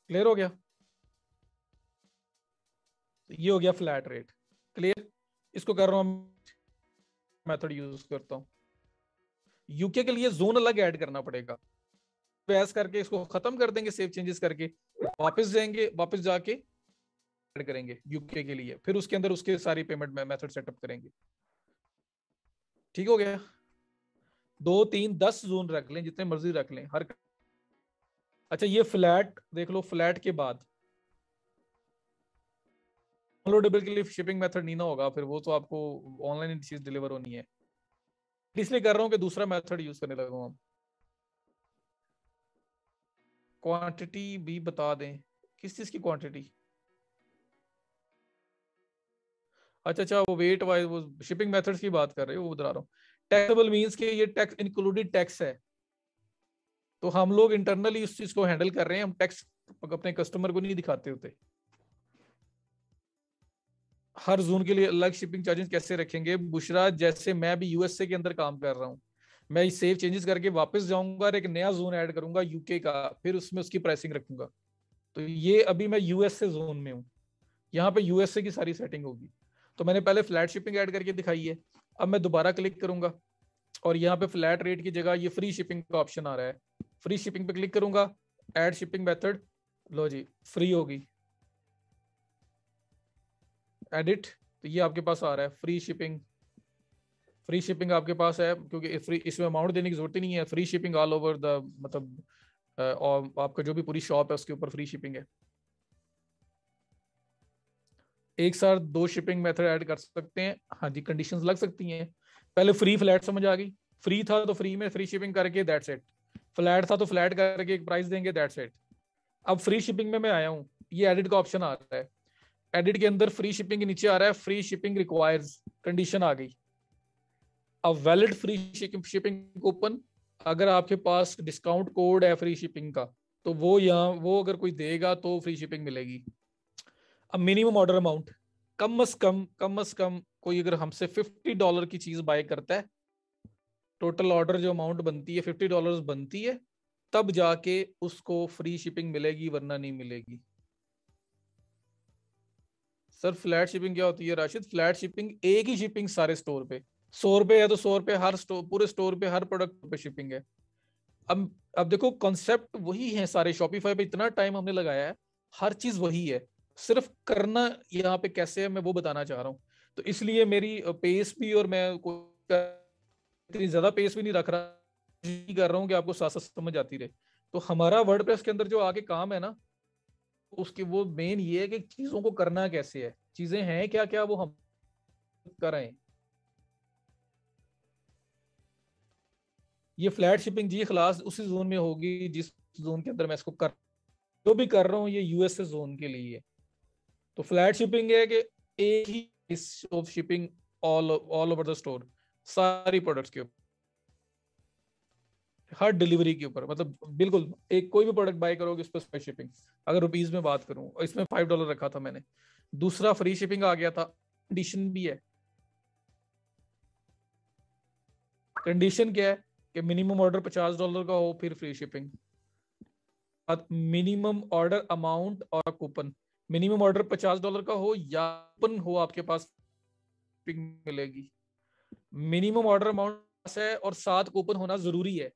क्लियर हो गया? तो ये हो गया फ्लैट रेट। क्लियर? इसको कर रहा हूं, मेथड यूज करता हूं। यूके के लिए जोन अलग ऐड करना पड़ेगा, वैस करके इसको खत्म कर देंगे, सेव चेंजेस करके वापस जाएंगे, वापस जाके ऐड करेंगे यूके के लिए, फिर उसके अंदर उसके सारी पेमेंट मेथड सेटअप करेंगे। ठीक हो गया? 2 3 10 जोन रख लें, जितने मर्जी रख लें हर। अच्छा, ये फ्लैट देख लो, फ्लैट के बाद डाउनलोडेबल के लिए शिपिंग मेथड नहीं ना होगा, फिर वो तो आपको ऑनलाइन चीज डिलीवर होनी है, इसलिए कर रहा हूँ कि दूसरा मेथड यूज करने लगा हूँ। क्वांटिटी भी बता दें, किस चीज की क्वांटिटी? अच्छा अच्छा, वो वेट वाइज, वो शिपिंग मेथड्स की बात कर रहे हो, वो बता रहा हूँ। टैक्सेबल मींस कि ये टैक्स इंक्लूडेड टैक्स है, तो हम लोग इंटरनली उस चीज को हैंडल कर रहे हैं, हम टैक्स अपने कस्टमर को नहीं दिखाते होते। हर जोन के लिए अलग शिपिंग चार्जेस कैसे रखेंगे बुशरा, जैसे मैं भी यूएसए के अंदर काम कर रहा हूँ, मैं सेव चेंजेस करके वापस जाऊंगा और एक नया जोन ऐड करूंगा यूके का, फिर उसमें उसकी प्राइसिंग रखूंगा। तो ये अभी मैं यूएसए जोन में हूँ, यहाँ पे यूएसए की सारी सेटिंग होगी। तो मैंने पहले फ्लैट शिपिंग ऐड करके दिखाई है। अब मैं दोबारा क्लिक करूंगा और यहाँ पे फ्लैट रेट की जगह ये फ्री शिपिंग का ऑप्शन आ रहा है। फ्री शिपिंग पे क्लिक करूंगा, ऐड शिपिंग मेथड, लो जी फ्री होगी, एडिट। तो ये आपके पास आ रहा है फ्री शिपिंग। फ्री शिपिंग आपके पास है क्योंकि फ्री, इसमें अमाउंट देने की जरूरत ही नहीं है। Free shipping all over the, मतलब और आपका जो भी पूरी शॉप है उसके ऊपर फ्री शिपिंग है। एक साथ 2 शिपिंग मेथड ऐड कर सकते हैं, हाँ जी, कंडीशंस लग सकती हैं। पहले फ्री फ्लैट समझ आ गई, फ्री था तो फ्री में फ्री शिपिंग करके दैट्स इट, फ्लैट था तो फ्लैट करके एक प्राइस देंगे दैट्स इट। अब फ्री शिपिंग में मैं आया हूँ, ये एडिट का ऑप्शन आ रहा है। एडिट के अंदर फ्री शिपिंग के नीचे आ रहा है फ्री शिपिंग रिक्वायर्स, कंडीशन आ गई। अब वैलिड फ्री शिपिंग कूपन, अगर आपके पास डिस्काउंट कोड है फ्री शिपिंग का तो वो यहाँ वो अगर कोई देगा तो फ्री शिपिंग मिलेगी। अब मिनिमम ऑर्डर अमाउंट, कम से कम कोई अगर हमसे $50 की चीज बाय करता है, टोटल ऑर्डर जो अमाउंट बनती है $50 बनती है, तब जाके उसको फ्री शिपिंग मिलेगी, वरना नहीं मिलेगी। सर फ्लैट शिपिंग क्या होती है राशिद? फ्लैट शिपिंग एक ही शिपिंग सारे स्टोर पे, $100 है तो $100 हर स्टोर, पूरे स्टोर पे हर प्रोडक्ट पे शिपिंग है। अब देखो कॉन्सेप्ट वही है सारे, शॉपिफाई पे इतना टाइम हमने लगाया है, हर चीज वही है, सिर्फ करना यहाँ पे कैसे है मैं वो बताना चाह रहा हूँ। तो इसलिए मेरी पेस भी, और मैं इतनी ज्यादा पेस भी नहीं रख रहा, कर रहा हूँ कि आपको साथ साथ समझ आती रहे। तो हमारा वर्डप्रेस के अंदर जो आगे काम है ना, उसके वो मेन ये है कि चीजों को करना कैसे है, चीजें हैं क्या क्या वो हम कर रहे हैं। ये फ्लैट शिपिंग जी खलास उसी जोन में होगी जिस जोन के अंदर मैं इसको कर, जो भी कर रहा हूँ ये यूएसए जोन के लिए है। तो फ्लैट शिपिंग है कि एक ही off shipping all all over the store, सारी प्रोडक्ट्स के ऊपर, हर डिलीवरी के ऊपर, मतलब बिल्कुल एक कोई भी प्रोडक्ट बाय करोगे उस पर फ्री शिपिंग। अगर रुपीज में बात करूं, इसमें $5 रखा था मैंने, दूसरा फ्री शिपिंग आ गया था। कंडीशन भी है, कंडीशन क्या है कि मिनिमम ऑर्डर $50 का हो फिर free shipping, minimum order amount और कूपन। मिनिमम ऑर्डर $50 का हो या कूपन हो आपके पास, मिलेगी। मिनिमम ऑर्डर अमाउंट है और साथ कूपन होना जरूरी है,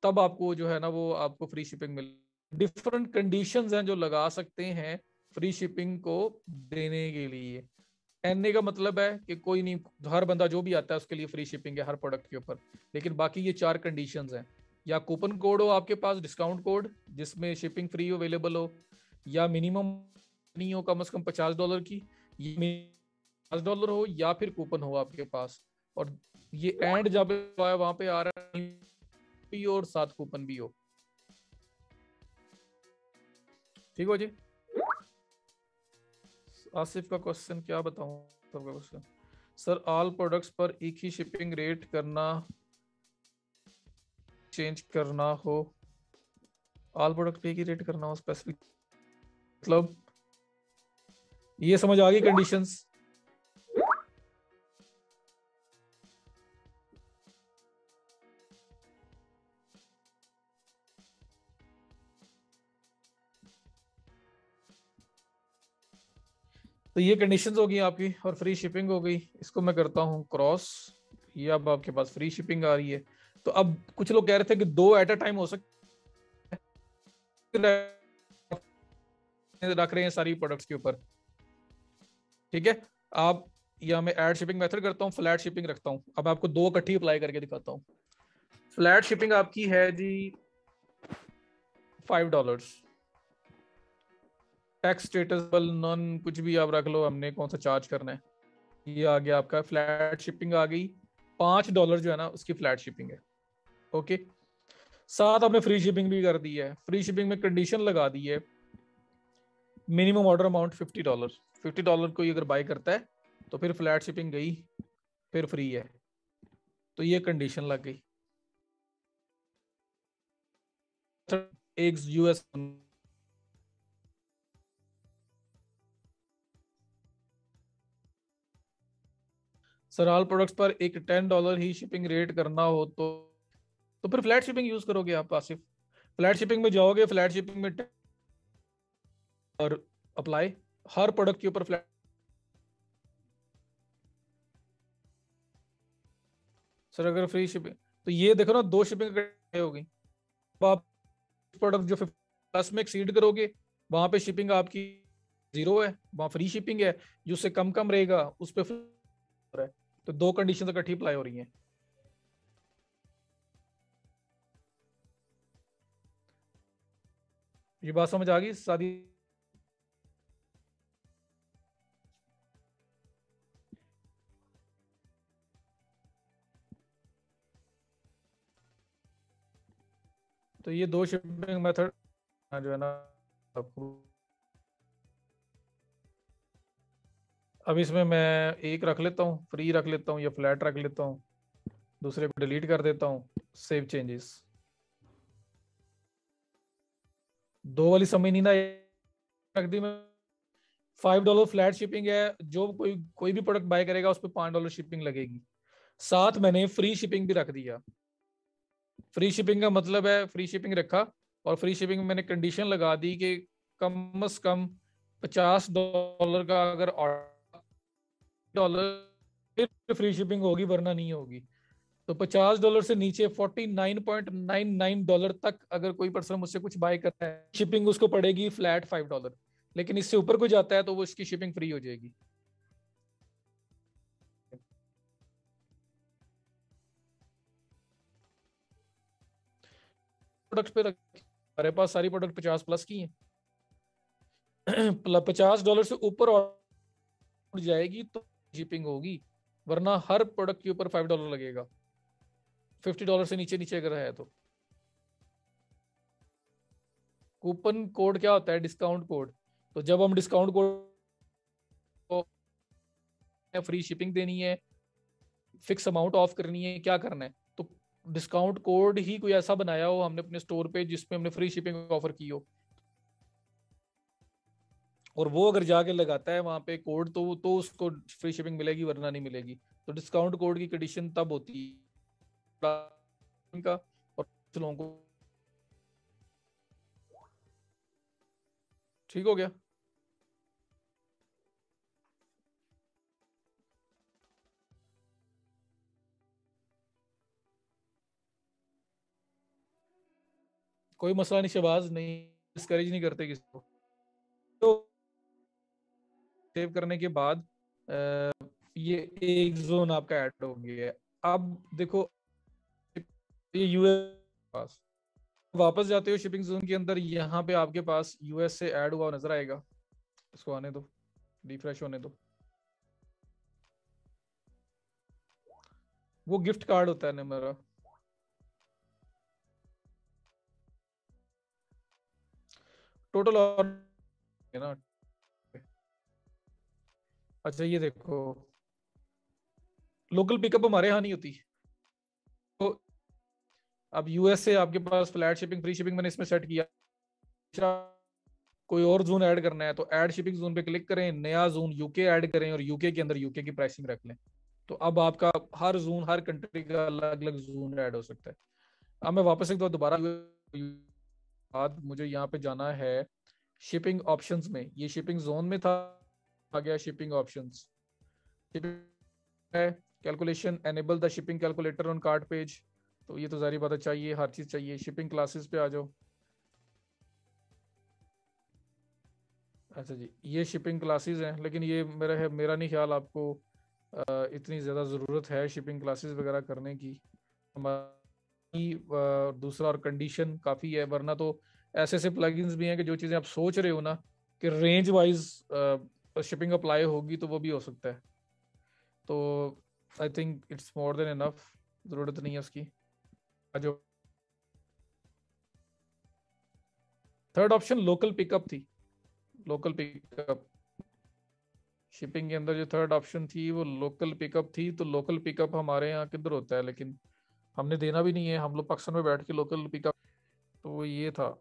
तब आपको जो है ना वो आपको फ्री शिपिंग मिले। डिफरेंट कंडीशंस हैं जो लगा सकते हैं फ्री शिपिंग को देने के लिए। एनए का मतलब है कि कोई नहीं, हर बंदा जो भी आता है उसके लिए फ्री शिपिंग है हर प्रोडक्ट के ऊपर। लेकिन बाकी ये 4 कंडीशंस हैं, या कूपन कोड हो आपके पास, डिस्काउंट कोड जिसमें शिपिंग फ्री अवेलेबल हो, या मिनिमम नहीं हो कम से कम $50 की, ये $50 हो, या फिर कूपन हो आपके पास। और ये एंड जब वहां पे आ रहा है भी और साथ कूपन भी हो। ठीक हो जी। आसिफ का क्वेश्चन क्या बताऊं, सबका क्वेश्चन सर ऑल प्रोडक्ट्स पर एक ही शिपिंग रेट करना, चेंज करना हो, ऑल प्रोडक्ट पे एक ही रेट करना हो स्पेसिफिक, मतलब ये समझ आ गई कंडीशंस? तो ये कंडीशंस हो गई आपकी और फ्री शिपिंग हो गई। इसको मैं करता हूँ क्रॉस, ये अब आपके पास फ्री शिपिंग आ रही है। तो अब कुछ लोग कह रहे थे कि 2 एट अ टाइम हो सकते, रख रहे हैं सारी प्रोडक्ट्स के ऊपर। ठीक है, आप, या मैं ऐड शिपिंग मेथड करता हूँ, फ्लैट शिपिंग रखता हूँ। अब आपको 2 इकट्ठी अप्लाई करके दिखाता हूँ। फ्लैट शिपिंग आपकी है जी $5, टैक्स स्टेटसबल नॉन कुछ भी आप रख लो, हमने कौन सा चार्ज करना है। ये आ गया आपका, फ्लैट शिपिंग आ गई। $5 जो है ना उसकी फ्लैट शिपिंग है। ओके, साथ आपने फ्री शिपिंग भी कर दी है। फ्री शिपिंग में कंडीशन लगा दी है, मिनिमम ऑर्डर अमाउंट $50, $50 कोई अगर बाय करता है तो फिर फ्लैट शिपिंग गई, फिर फ्री है। तो ये कंडीशन लग गई। एक यूएस, सर ऑल प्रोडक्ट्स पर एक $10 ही शिपिंग रेट करना हो तो फिर फ्लैट शिपिंग यूज करोगे आप आसिफ। फ्लैट शिपिंग में जाओगे, फ्लैट शिपिंग में और अप्लाई हर प्रोडक्ट के ऊपर फ्लैट। सर अगर फ्री शिपिंग तो ये देखो ना, दो शिपिंग होगी। अब आप प्रोडक्ट जो 50 में एक्सीड करोगे वहां पे शिपिंग आपकी 0 है, वहां फ्री शिपिंग है। जो उससे कम कम रहेगा उस पर है। तो दो कंडीशन इकट्ठी अप्लाई हो रही हैं। ये बात समझ आ गई सादी? तो ये दो शिपिंग मेथड जो है ना आपको, अब इसमें मैं एक रख लेता हूँ, फ्री रख लेता हूँ या फ्लैट रख लेता हूँ, दूसरे को डिलीट कर देता हूँ, सेव चेंजेस। दो वाली समझ नहीं ना रख दी मैं। $5 फ्लैट शिपिंग है, जो कोई कोई भी प्रोडक्ट बाय करेगा उस पर $5 शिपिंग लगेगी। साथ मैंने फ्री शिपिंग भी रख दिया। फ्री शिपिंग का मतलब है फ्री शिपिंग रखा, और फ्री शिपिंग में मैंने कंडीशन लगा दी कि कम से कम $50 का अगर डॉलर फ्री शिपिंग होगी, वरना नहीं होगी। तो $50 से नीचे $49.99 तक अगर कोई पर्सन मुझसे कुछ बाय करता है, शिपिंग उसको पड़ेगी फ्लैट $5। लेकिन इससे ऊपर कोई जाता है तो वो इसकी शिपिंग फ्री हो जाएगी। प्रोडक्ट पे हमारे पास सारी प्रोडक्ट 50+ की हैं। $50 से ऊपर उड़ जाएगी तो शिपिंग होगी, वरना हर प्रोडक्ट के ऊपर $5 लगेगा। $50 से नीचे नीचे अगर है तो। कूपन कोड क्या होता है? Discount code. तो जब हम डिस्काउंट कोड फ्री शिपिंग देनी है, फिक्स अमाउंट ऑफ करनी है, क्या करना है, तो डिस्काउंट कोड ही कोई ऐसा बनाया हो हमने अपने स्टोर पे जिसपे हमने फ्री शिपिंग ऑफर की हो, और वो अगर जाके लगाता है वहां पे कोड, तो उसको फ्री शिपिंग मिलेगी, वरना नहीं मिलेगी। तो डिस्काउंट कोड की कंडीशन तब होती है का, और कुछ लोगों को। ठीक हो गया? कोई मसला नहीं शहबाज, नहीं डिस्करेज नहीं करते किसी को। तो सेव करने के बाद ये एक जोन आपका ऐड हो गया है। अब देखो, ये यूएस पास वापस जाते हो शिपिंग जोन के अंदर, यहाँ पे आपके पास यूएस से ऐड हुआ नजर आएगा। इसको आने दो, रिफ्रेश होने दो। वो गिफ्ट कार्ड होता है ना मेरा, टोटल और है ना। अच्छा ये देखो, लोकल पिकअप हमारे यहाँ नहीं होती। तो अब यूएस से आपके पास फ्लैट शिपिंग फ्री शिपिंग मैंने इसमें सेट किया। कोई और जोन ऐड करना है तो ऐड शिपिंग जोन पे क्लिक करें, नया जोन यूके ऐड करें, और यूके के अंदर यूके की प्राइसिंग रख लें। तो अब आपका हर जोन, हर कंट्री का अलग अलग जोन ऐड हो सकता है। अब मैं वापस एक बार दोबारा बाद मुझे यहाँ पे जाना है शिपिंग ऑप्शंस में। ये शिपिंग जोन में था, आ गया शिपिंग ऑप्शंस। है calculation, enable the shipping calculator on cart page. तो ये तो जारी बात है, चाहिए, हर चीज चाहिए। शिपिंग क्लासेस पे आ जाओ। अच्छा जी, ये शिपिंग क्लासेस हैं, लेकिन ये मेरा नहीं ख्याल आपको इतनी ज़्यादा ज़रूरत है शिपिंग क्लासेस वगैरह करने की। हमारी दूसरा और कंडीशन काफ़ी है, वरना तो ऐसे ऐसे प्लगइन्स भी हैं कि जो चीज़ें आप सोच रहे हो ना कि रेंज वाइज शिपिंग अप्लाई होगी, तो वो भी हो सकता है। तो I think it's more than enough, ज़रूरत नहीं है उसकी। जो थर्ड ऑप्शन लोकल पिकअप थी, लोकल पिकअप शिपिंग के अंदर जो थर्ड ऑप्शन थी वो लोकल पिकअप थी। तो लोकल पिकअप हमारे यहाँ किधर होता है, लेकिन हमने देना भी नहीं है, हम लोग पाकिस्तान में बैठ के लोकल पिकअप। तो वो ये था।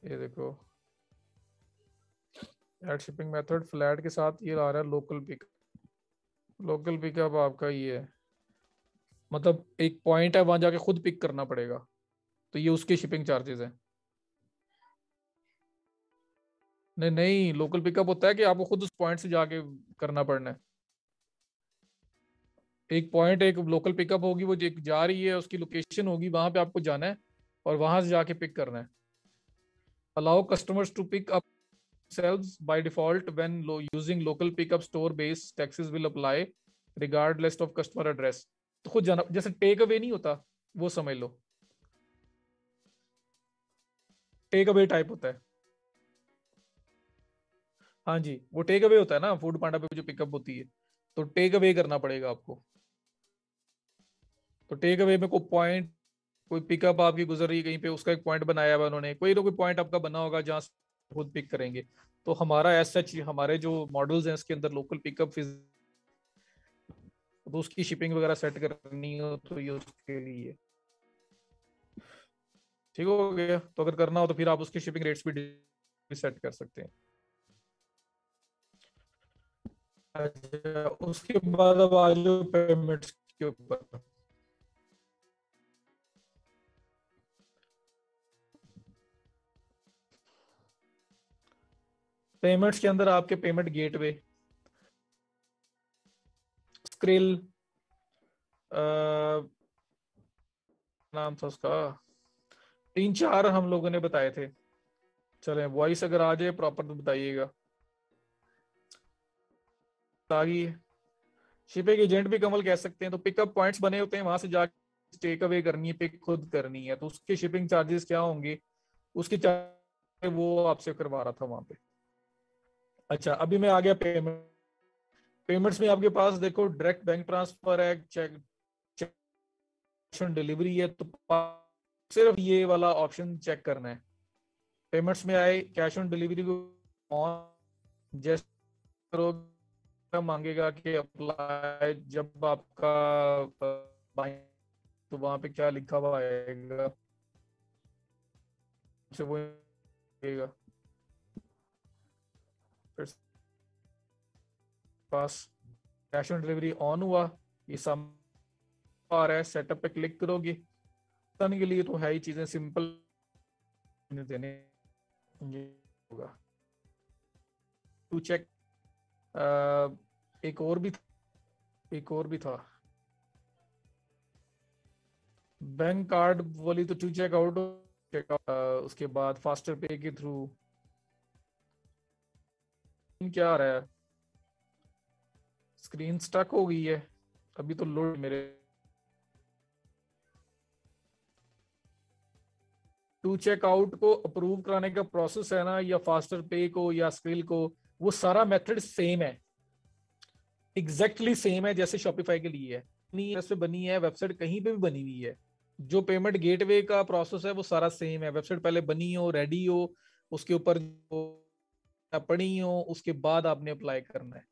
ये देखो, एड शिपिंग मेथड फ्लैट के साथ ये आ रहा है लोकल पिकअप। लोकल पिकअप आपका ये है। मतलब एक पॉइंट है, वहां जाके खुद पिक करना पड़ेगा, तो ये उसके शिपिंग चार्जेस हैं। नहीं नहीं, लोकल पिकअप होता है कि आपको खुद उस पॉइंट से जाके करना पड़ना है। एक पॉइंट, एक लोकल पिकअप होगी, वो एक जा रही है, उसकी लोकेशन होगी, वहां पे आपको जाना है और वहां से जाके पिक करना है। Allow customers to pick up sales by default when using local pickup store based taxes will apply regardless of customer address. तो खुद जाना, जैसे टेक अवे नहीं होता, वो समझ लो, टेक अवे टाइप होता है। हाँ जी, वो टेक अवे होता है ना, फूड पांडा पे जो पिकअप होती है, तो टेक अवे करना पड़ेगा आपको। तो टेक अवे में कोई पॉइंट, कोई पिकअप आपकी गुजर रही है कहीं पे, उसका एक पॉइंट बनाया हुआ उन्होंने, कोई ना कोई पॉइंट आपका बना होगा जहाँ से खुद पिक करेंगे। तो हमारा एज सच हमारे जो मॉडल्स हैं इसके अंदर लोकल पिकअप, तो उसकी शिपिंग वगैरह सेट करनी हो तो ये उसके लिए। ठीक हो गया, तो अगर करना हो तो फिर आप उसके शिपिंग रेट्स भी सेट कर सकते हैं। अच्छा, उसके बाद अब आ जाओ पेमेंट्स के ऊपर। पेमेंट्स के अंदर आपके पेमेंट गेटवे, स्क्रिल, नाम था उसका, तीन चार हम लोगों ने बताए थे। चले, वॉइस अगर आ जाए प्रॉपर तो बताइएगा। ताकि शिपिंग एजेंट भी कमल कह सकते हैं, तो पिकअप पॉइंट्स बने होते हैं, वहां से जाके टेक अवे करनी है, पिक खुद करनी है, तो उसके शिपिंग चार्जेस क्या होंगे, उसके चार्ज वो आपसे करवा रहा था वहां पे। अच्छा, अभी मैं आ गया पेमेंट। पेमेंट्स में आपके पास देखो, डायरेक्ट बैंक ट्रांसफर है, चेक, कैश ऑन डिलीवरी है, तो सिर्फ ये वाला ऑप्शन चेक करना है। पेमेंट्स में आए, कैश ऑन डिलीवरी को ऑन जैसे करोगे, मांगेगा कि अप्लाई, जब आपका तो वहां पे क्या लिखा हुआ आएगा, से वो आएगा। फिर पास कैश ऑन डिलीवरी ऑन हुआ, ये सब आ रहा है, सेटअप पे क्लिक करोगे, करने के लिए तो है ही, चीजें सिंपल देने, ये होगा टू चेक। एक और भी, एक और भी था, बैंक कार्ड वाली तो टू चेक आउट, उसके बाद फास्टर पे के थ्रू क्या आ रहा है, स्क्रीन स्टक हो गई है, अभी तो लोड मेरे। टू चेक आउट को अप्रूव कराने का प्रोसेस है ना, या फास्टर पे को या स्क्रिल को, वो सारा मेथड सेम है, एग्जैक्टली सेम है जैसे शॉपिफाई के लिए है, नहीं पे बनी है, वेबसाइट कहीं पे भी बनी हुई है। जो पेमेंट गेटवे का प्रोसेस है वो सारा सेम है, वेबसाइट पहले बनी हो, रेडी हो, उसके ऊपर पड़ी हो, उसके बाद आपने अप्लाई करना है।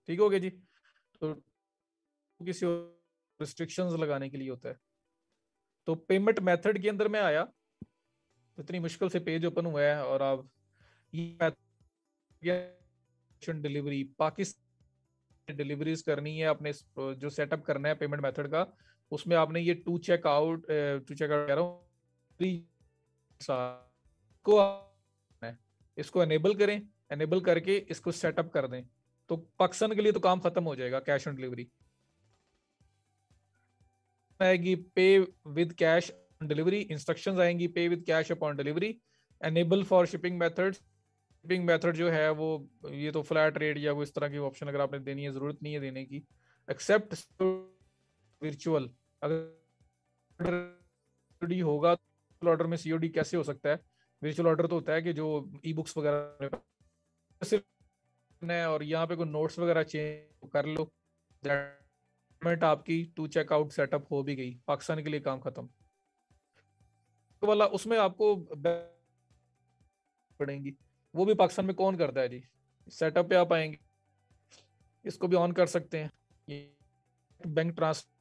ठीक हो गया जी। तो किसी रिस्ट्रिक्शंस लगाने के लिए होता है। तो पेमेंट मेथड के अंदर में आया, इतनी मुश्किल से पेज ओपन हुआ है, और आप ये डिलीवरी पाकिस्तान डिलीवरीज करनी है, अपने जो सेटअप करना है पेमेंट मेथड का, उसमें आपने ये टू चेक आउट कह रहा हूँ, को इसको एनेबल करें, एनेबल करके इसको सेटअप कर दें, तो पाकिस्तान के लिए तो काम खत्म हो जाएगा। कैश ऑन डिलीवरी आएगी, पे with cash on delivery, instructions आएंगी, पे with cash upon delivery, enable for shipping method. Shipping method जो है वो, ये तो फ्लैट रेट या कोई इस तरह की ऑप्शन अगर आपने देनी है, जरूरत नहीं है देने की। एक्सेप्ट वर्चुअल, अगर होगा तो ऑर्डर में सीओडी कैसे हो सकता है, वर्चुअल ऑर्डर तो होता है कि जो ई बुक्स वगैरह है, और यहाँ पे कोई नोट्स वगैरह चेंज कर लो, पेमेंट आपकी टू चेकआउट सेटअप हो भी गई, पाकिस्तान के लिए काम खत्म। तो वाला उसमें आपको पड़ेंगी, वो भी पाकिस्तान में कौन करता है जी, सेटअप पे आप आएंगे, इसको भी ऑन कर सकते हैं। Bank transfer,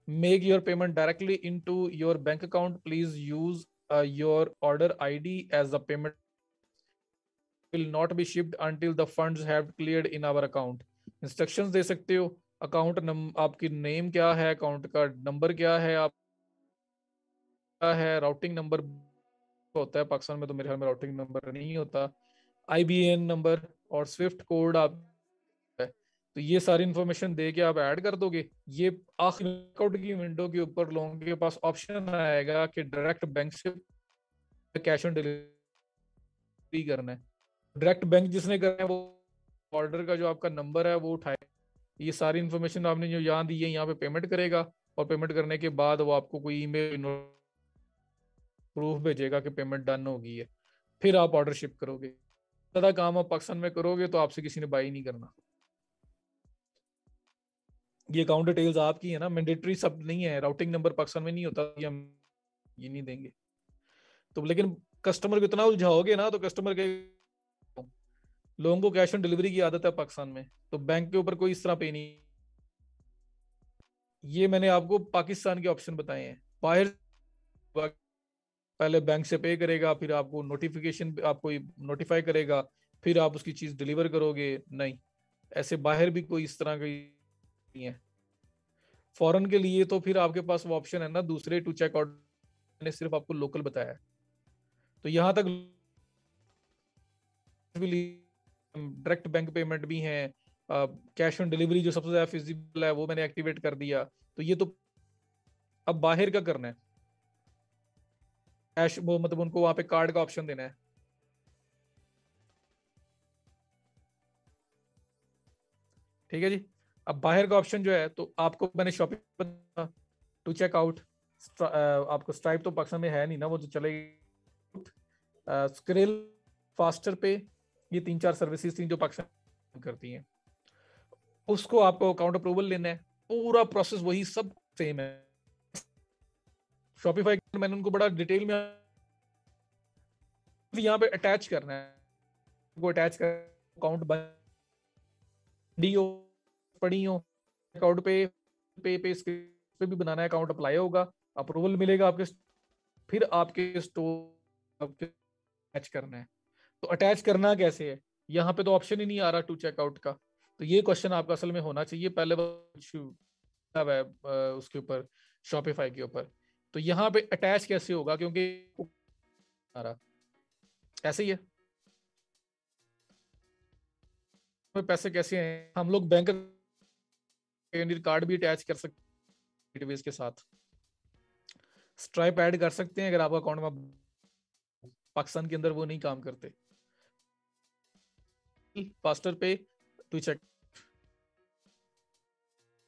make your payment directly into your bank account, please use your order ID as the payment will not be shipped until the funds have cleared in our account। Instructions दे सकते हो, account आपकी name क्या है, account का number क्या है, आप क्या है, राउटिंग नंबर होता है पाकिस्तान में, तो मेरे ख्याल में राउटिंग नंबर नहीं होता, आईबीएन नंबर और स्विफ्ट कोड आप है। तो ये सारी इंफॉर्मेशन दे के आप ऐड कर दोगे। ये आखिरी अकाउंट की विंडो के ऊपर लोगों के पास ऑप्शन आएगा कि डायरेक्ट बैंक से कैश ऑन डिलीवरी करना है। डायरेक्ट बैंक जिसने करना है वो ऑर्डर का जो आपका नंबर है वो उठाए, ये सारी इंफॉर्मेशन आपने जो यहाँ दी है यहाँ पे पेमेंट करेगा, और पेमेंट करने के बाद वो आपको कोई ईमेल प्रूफ भेजेगा कि पेमेंट डन हो गई है, फिर आप ऑर्डर शिप करोगे। ज्यादा काम आप पाकिस्तान में करोगे तो आपसे किसी ने बाई नहीं करना। ये अकाउंट डिटेल्स आपकी है ना, मैंडेटरी सब नहीं है, राउटिंग नंबर पाकिस्तान में नहीं होता, ये हम ये नहीं देंगे। तो लेकिन कस्टमर को इतना उलझाओगे ना तो कस्टमर के लोगों को कैश ऑन डिलीवरी की आदत है पाकिस्तान में, तो बैंक के ऊपर कोई इस तरह पे नहीं। ये मैंने आपको पाकिस्तान के ऑप्शन बताए हैं। बाहर पहले बैंक से पे करेगा, फिर आपको नोटिफिकेशन आपको नोटिफाई करेगा, फिर आप उसकी चीज डिलीवर करोगे, नहीं, ऐसे बाहर भी कोई इस तरह की नहीं है। फॉरेन के लिए तो फिर आपके पास वो ऑप्शन है ना दूसरे टू चेक आउट, मैंने सिर्फ आपको लोकल बताया है। तो यहाँ तक डायरेक्ट बैंक पेमेंट भी है, कैश ऑन डिलीवरी जो सबसे ज्यादा फिजिबल है वो मैंने एक्टिवेट कर दिया। तो ये तो अब बाहर का करना है, कैश वो मतलब उनको वहां पे कार्ड का ऑप्शन देना है। ठीक है जी। अब बाहर का ऑप्शन जो है, तो आपको मैंने शॉपिंग टू चेक आउट, आपको स्ट्राइप तो पाकिस्तान में है नहीं ना, वो तो चलेगी। स्क्रिल, फास्टर पे, ये तीन चार सर्विसेज थी जो पाकिस्तान करती हैं। उसको आपको अकाउंट अप्रूवल लेना है, पूरा प्रोसेस वही सब सेम है। शॉपिफाई मैंने उनको बड़ा डिटेल में यहाँ पे अटैच करना है, वो अटैच कर अकाउंट बंदी हो पड़ी हो अकाउंट पे इस पे भी बनाना है, अकाउंट अप्लाई होगा, अप्रूवल मिलेगा आपके, फिर आपके स्टोर आपके अटैच करना है। तो अटैच करना कैसे है, यहाँ पे तो ऑप्शन ही नहीं आ रहा टू चेकआउट का। तो ये क्वेश्चन आपका असल में होना चाहिए पहले उसके ऊपर, शॉपिफाई के ऊपर। तो यहाँ पे अटैच कैसे होगा, क्योंकि आ रहा ऐसे ही है, पैसे कैसे हैं, हम लोग बैंक कार्ड भी अटैच कर सकते हैं डेटाबेस के साथ, स्ट्राइप ऐड कर सकते हैं अगर आपका अकाउंट में, पाकिस्तान के अंदर वो नहीं काम करते। फास्टर पे टू चेक,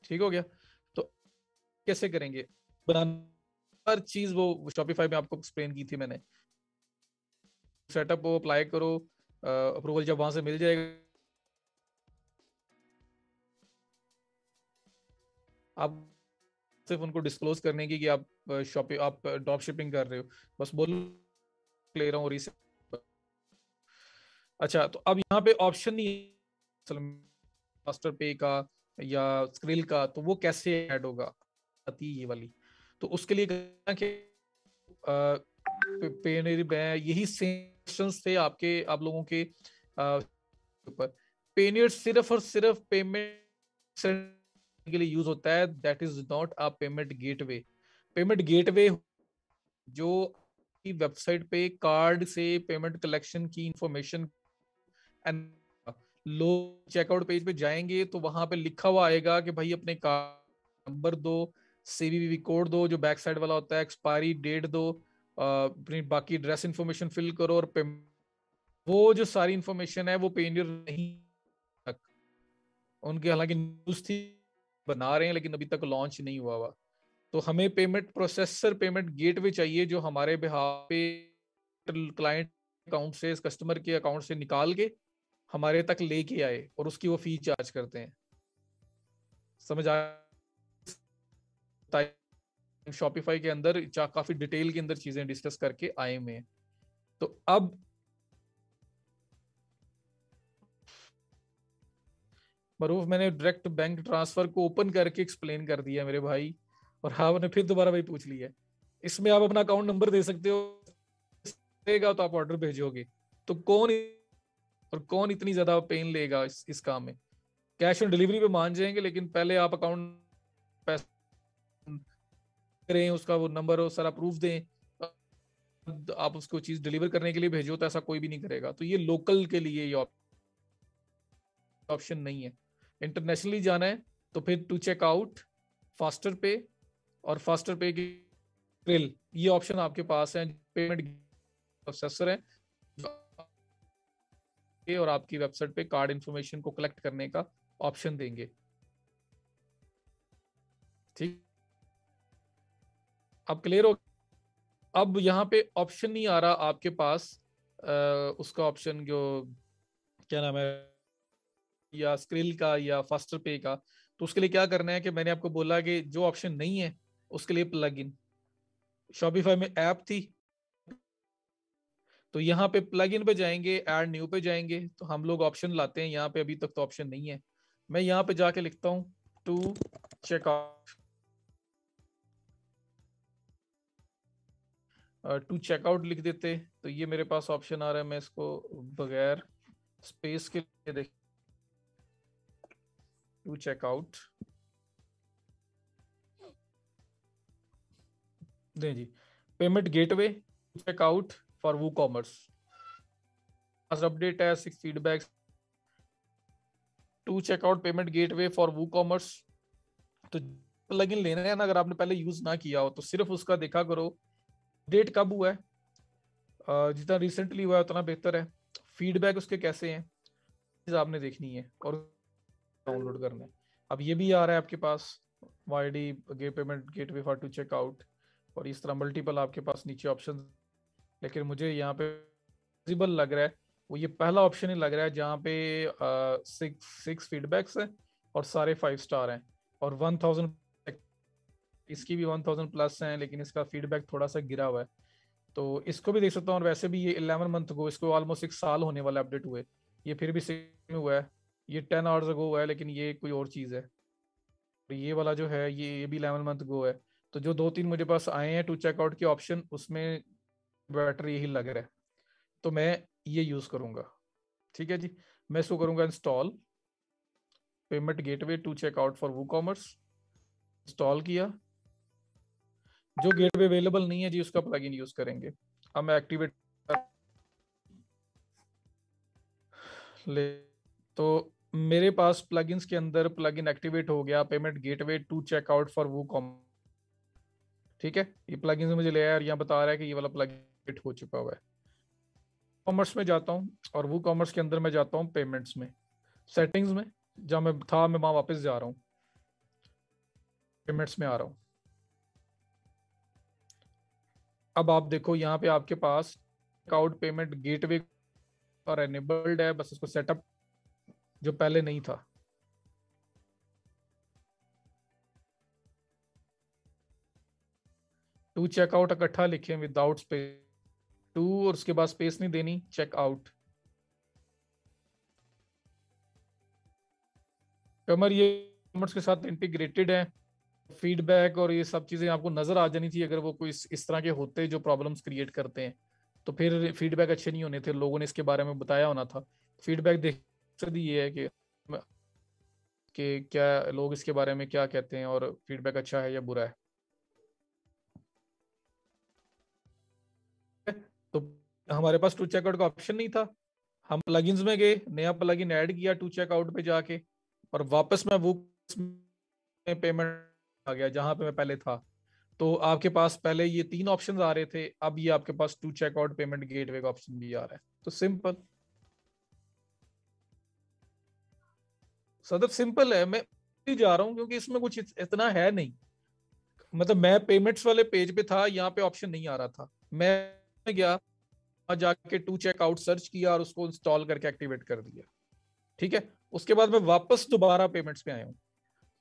ठीक हो गया। तो कैसे करेंगे बनाना, हर चीज वो शॉपिफाई में आपको एक्सप्लेन की थी मैंने। सेटअप वो अप्लाई करो, अप्रूवल जब वहां से मिल जाएगा, आप सिर्फ उनको डिस्क्लोज करने की कि आप शॉपिंग आप ड्रॉप शिपिंग कर रहे हो, बस बोल ले रहा हूँ रीसेल। अच्छा, तो अब यहाँ पे ऑप्शन नहीं है मास्टर पे का या स्क्रिल का, तो वो कैसे ऐड होगा, आती है ये वाली। तो उसके लिए करना कि यही सेशंस थे आपके, आप लोगों के ऊपर। पेनियर सिर्फ और सिर्फ पेमेंट के लिए यूज होता है, that is not a payment gateway. Payment gateway जो वेबसाइट पे कार्ड से पेमेंट कलेक्शन की इंफॉर्मेशन, लोग चेकआउट पेज पे जाएंगे तो वहां पे लिखा हुआ आएगा कि भाई अपने कार्ड नंबर दो, सीवीवी कोड दो जो बैक साइड वाला होता है, एक्सपायरी डेट दो, अपनी बाकी एड्रेस इंफॉर्मेशन फिल करो, और वो जो सारी इंफॉर्मेशन है वो पेनियर नहीं तक उनके, हालांकि न्यूज थी बना रहे हैं लेकिन अभी तक लॉन्च नहीं हुआ हुआ। तो हमें पेमेंट प्रोसेसर, पेमेंट गेटवे चाहिए जो हमारे बिहाफ पे क्लाइंट अकाउंट से, कस्टमर के अकाउंट से निकाल के हमारे तक लेके आए, और उसकी वो फी चार्ज करते हैं। समझ आ, शॉपिफाई के अंदर काफी डिटेल के अंदर चीजें डिस्कस करके आए में। तो अब मरूफ मैंने डायरेक्ट बैंक ट्रांसफर को ओपन करके एक्सप्लेन कर दिया मेरे भाई, और हाँ आपने फिर दोबारा वही पूछ लिया। इसमें आप अपना अकाउंट नंबर दे सकते हो, देगा तो आप ऑर्डर भेजोगे। तो कौन और कौन इतनी ज्यादा पेन लेगा इस काम में। कैश ऑन डिलीवरी पे मान जाएंगे, लेकिन पहले आप अकाउंट पैसे करें, उसका वो नंबर हो सारा प्रूफ दें, आप उसको चीज डिलीवर करने के लिए भेजो, तो ऐसा कोई भी नहीं करेगा। तो ये लोकल के लिए ये ऑप्शन नहीं है। इंटरनेशनली जाना है तो फिर टू चेक आउट, फास्टर पे, और फास्टर पे की क्रिल, ये ऑप्शन आपके पास है। पेमेंट प्रोसेसर है और आपकी वेबसाइट पे कार्ड इंफॉर्मेशन को कलेक्ट करने का ऑप्शन देंगे। ठीक, अब क्लियर हो। अब यहाँ पे ऑप्शन नहीं आ रहा आपके पास उसका ऑप्शन जो क्या नाम है, या स्क्रिल का या फास्टर पे का। तो उसके लिए क्या करना है कि मैंने आपको बोला कि जो ऑप्शन नहीं है उसके लिए प्लग इन, शॉपिफाई में ऐप थी, तो यहाँ पे प्लग इन पे जाएंगे, ऐड न्यू पे जाएंगे, तो हम लोग ऑप्शन लाते हैं। यहाँ पे अभी तक तो ऑप्शन नहीं है। मैं यहाँ पे जाके लिखता हूँ टू चेकआउट, टू चेकआउट लिख देते, तो ये मेरे पास ऑप्शन आ रहा है। मैं इसको बगैर स्पेस के लिए देख, टू चेकआउट दें जी, payment gateway checkout for WooCommerce, update है 6 feedback, two checkout payment gateway for WooCommerce. तो प्लगइन लेना है ना, अगर आपने पहले यूज ना किया हो तो सिर्फ उसका देखा करो डेट कब हुआ है, जितना रिसेंटली हुआ है उतना बेहतर है। फीडबैक उसके कैसे हैं चीज आपने देखनी है और डाउनलोड करना है। अब ये भी आ रहा है आपके पास वाईडी गे payment gateway for to checkout, और इस तरह मल्टीपल आपके पास नीचे ऑप्शन। लेकिन मुझे यहाँ पे विजिबल लग रहा है वो ये पहला ऑप्शन ही लग रहा है जहाँ पे 6 फीडबैक्स है और सारे 5 स्टार हैं और 1000, इसकी भी 1000 प्लस हैं, लेकिन इसका फीडबैक थोड़ा सा गिरा हुआ है। तो इसको भी देख सकता हूँ। और वैसे भी ये 11 मंथ गो, इसको ऑलमोस्ट 1 साल होने वाला अपडेट हुए, ये फिर भी सेम हुआ है। ये 10 आवर्स अगो हुआ है, लेकिन ये कोई और चीज़ है। तो ये वाला जो है ये भी 11 मंथ गो है। तो जो 2-3 मुझे पास आए हैं टू चेकआउट के ऑप्शन, उसमें बेटर यही लग रहा है, तो मैं ये यूज़ करूँगा। ठीक है जी, मैं इसको करूँगा install, payment gateway two checkout for WooCommerce, install किया। जो गेटवे अवेलेबल नहीं है जी उसका प्लगइन यूज करेंगे। अब मैं एक्टिवेट ले, तो मेरे पास प्लगइन्स के अंदर प्लगइन एक्टिवेट हो गया, payment gateway two checkout for Woo com. ठीक है, ये प्लगइन मुझे ले आया और यहाँ बता रहा है कि ये वाला प्लगइन हो चुका हुआ है। कॉमर्स में जाता हूँ और वो कॉमर्स के अंदर मैं जाता हूँ पेमेंट्स में, सेटिंग्स में जहाँ मैं था, मैं वहाँ वापस जा रहा हूँ, पेमेंट्स में आ रहा हूँ। अब आप देखो यहाँ पे आपके पास चेकआउट पेमेंट गेटवे और एनेबल्ड है, बस इसको सेटअप जो पहले नहीं था। टू चेकआउट इकट्ठा लिखे विदाउट स्पेस, टू और उसके बाद स्पेस नहीं देनी, चेकआउट। कमर ये कॉमर्स के साथ इंटीग्रेटेड है, फीडबैक और ये सब चीजें आपको नजर आ जानी थी। अगर वो कोई इस तरह के होते जो प्रॉब्लम्स क्रिएट करते हैं, तो फिर फीडबैक अच्छे नहीं होने थे, लोगों ने इसके बारे में बताया होना था। फीडबैक देख सकते ये है कि क्या लोग इसके बारे में क्या कहते हैं और फीडबैक अच्छा है या बुरा है। तो हमारे पास टू चेकआउट का ऑप्शन नहीं था, हम प्लगइन्स में गए, नया प्लगइन ऐड किया टू चेकआउट पे जाके, और वापस मैं वो पेमेंट आ गया जहां पे मैं पहले था। तो आपके पास पहले ये 3 ऑप्शंस आ रहे थे, अब ये आपके पास टू चेकआउट पेमेंट गेटवे का ऑप्शन भी आ रहा है। तो सिंपल, सदफ सिंपल है। मैं जा रहा हूँ क्योंकि इसमें कुछ इतना है नहीं। मतलब मैं पेमेंट्स वाले पेज पे था, यहाँ पे ऑप्शन नहीं आ रहा था, मैं गया वहां जाके टू चेकआउट सर्च किया और उसको इंस्टॉल करके एक्टिवेट कर दिया। ठीक है, उसके बाद मैं वापस दोबारा पेमेंट्स पे आया हूँ,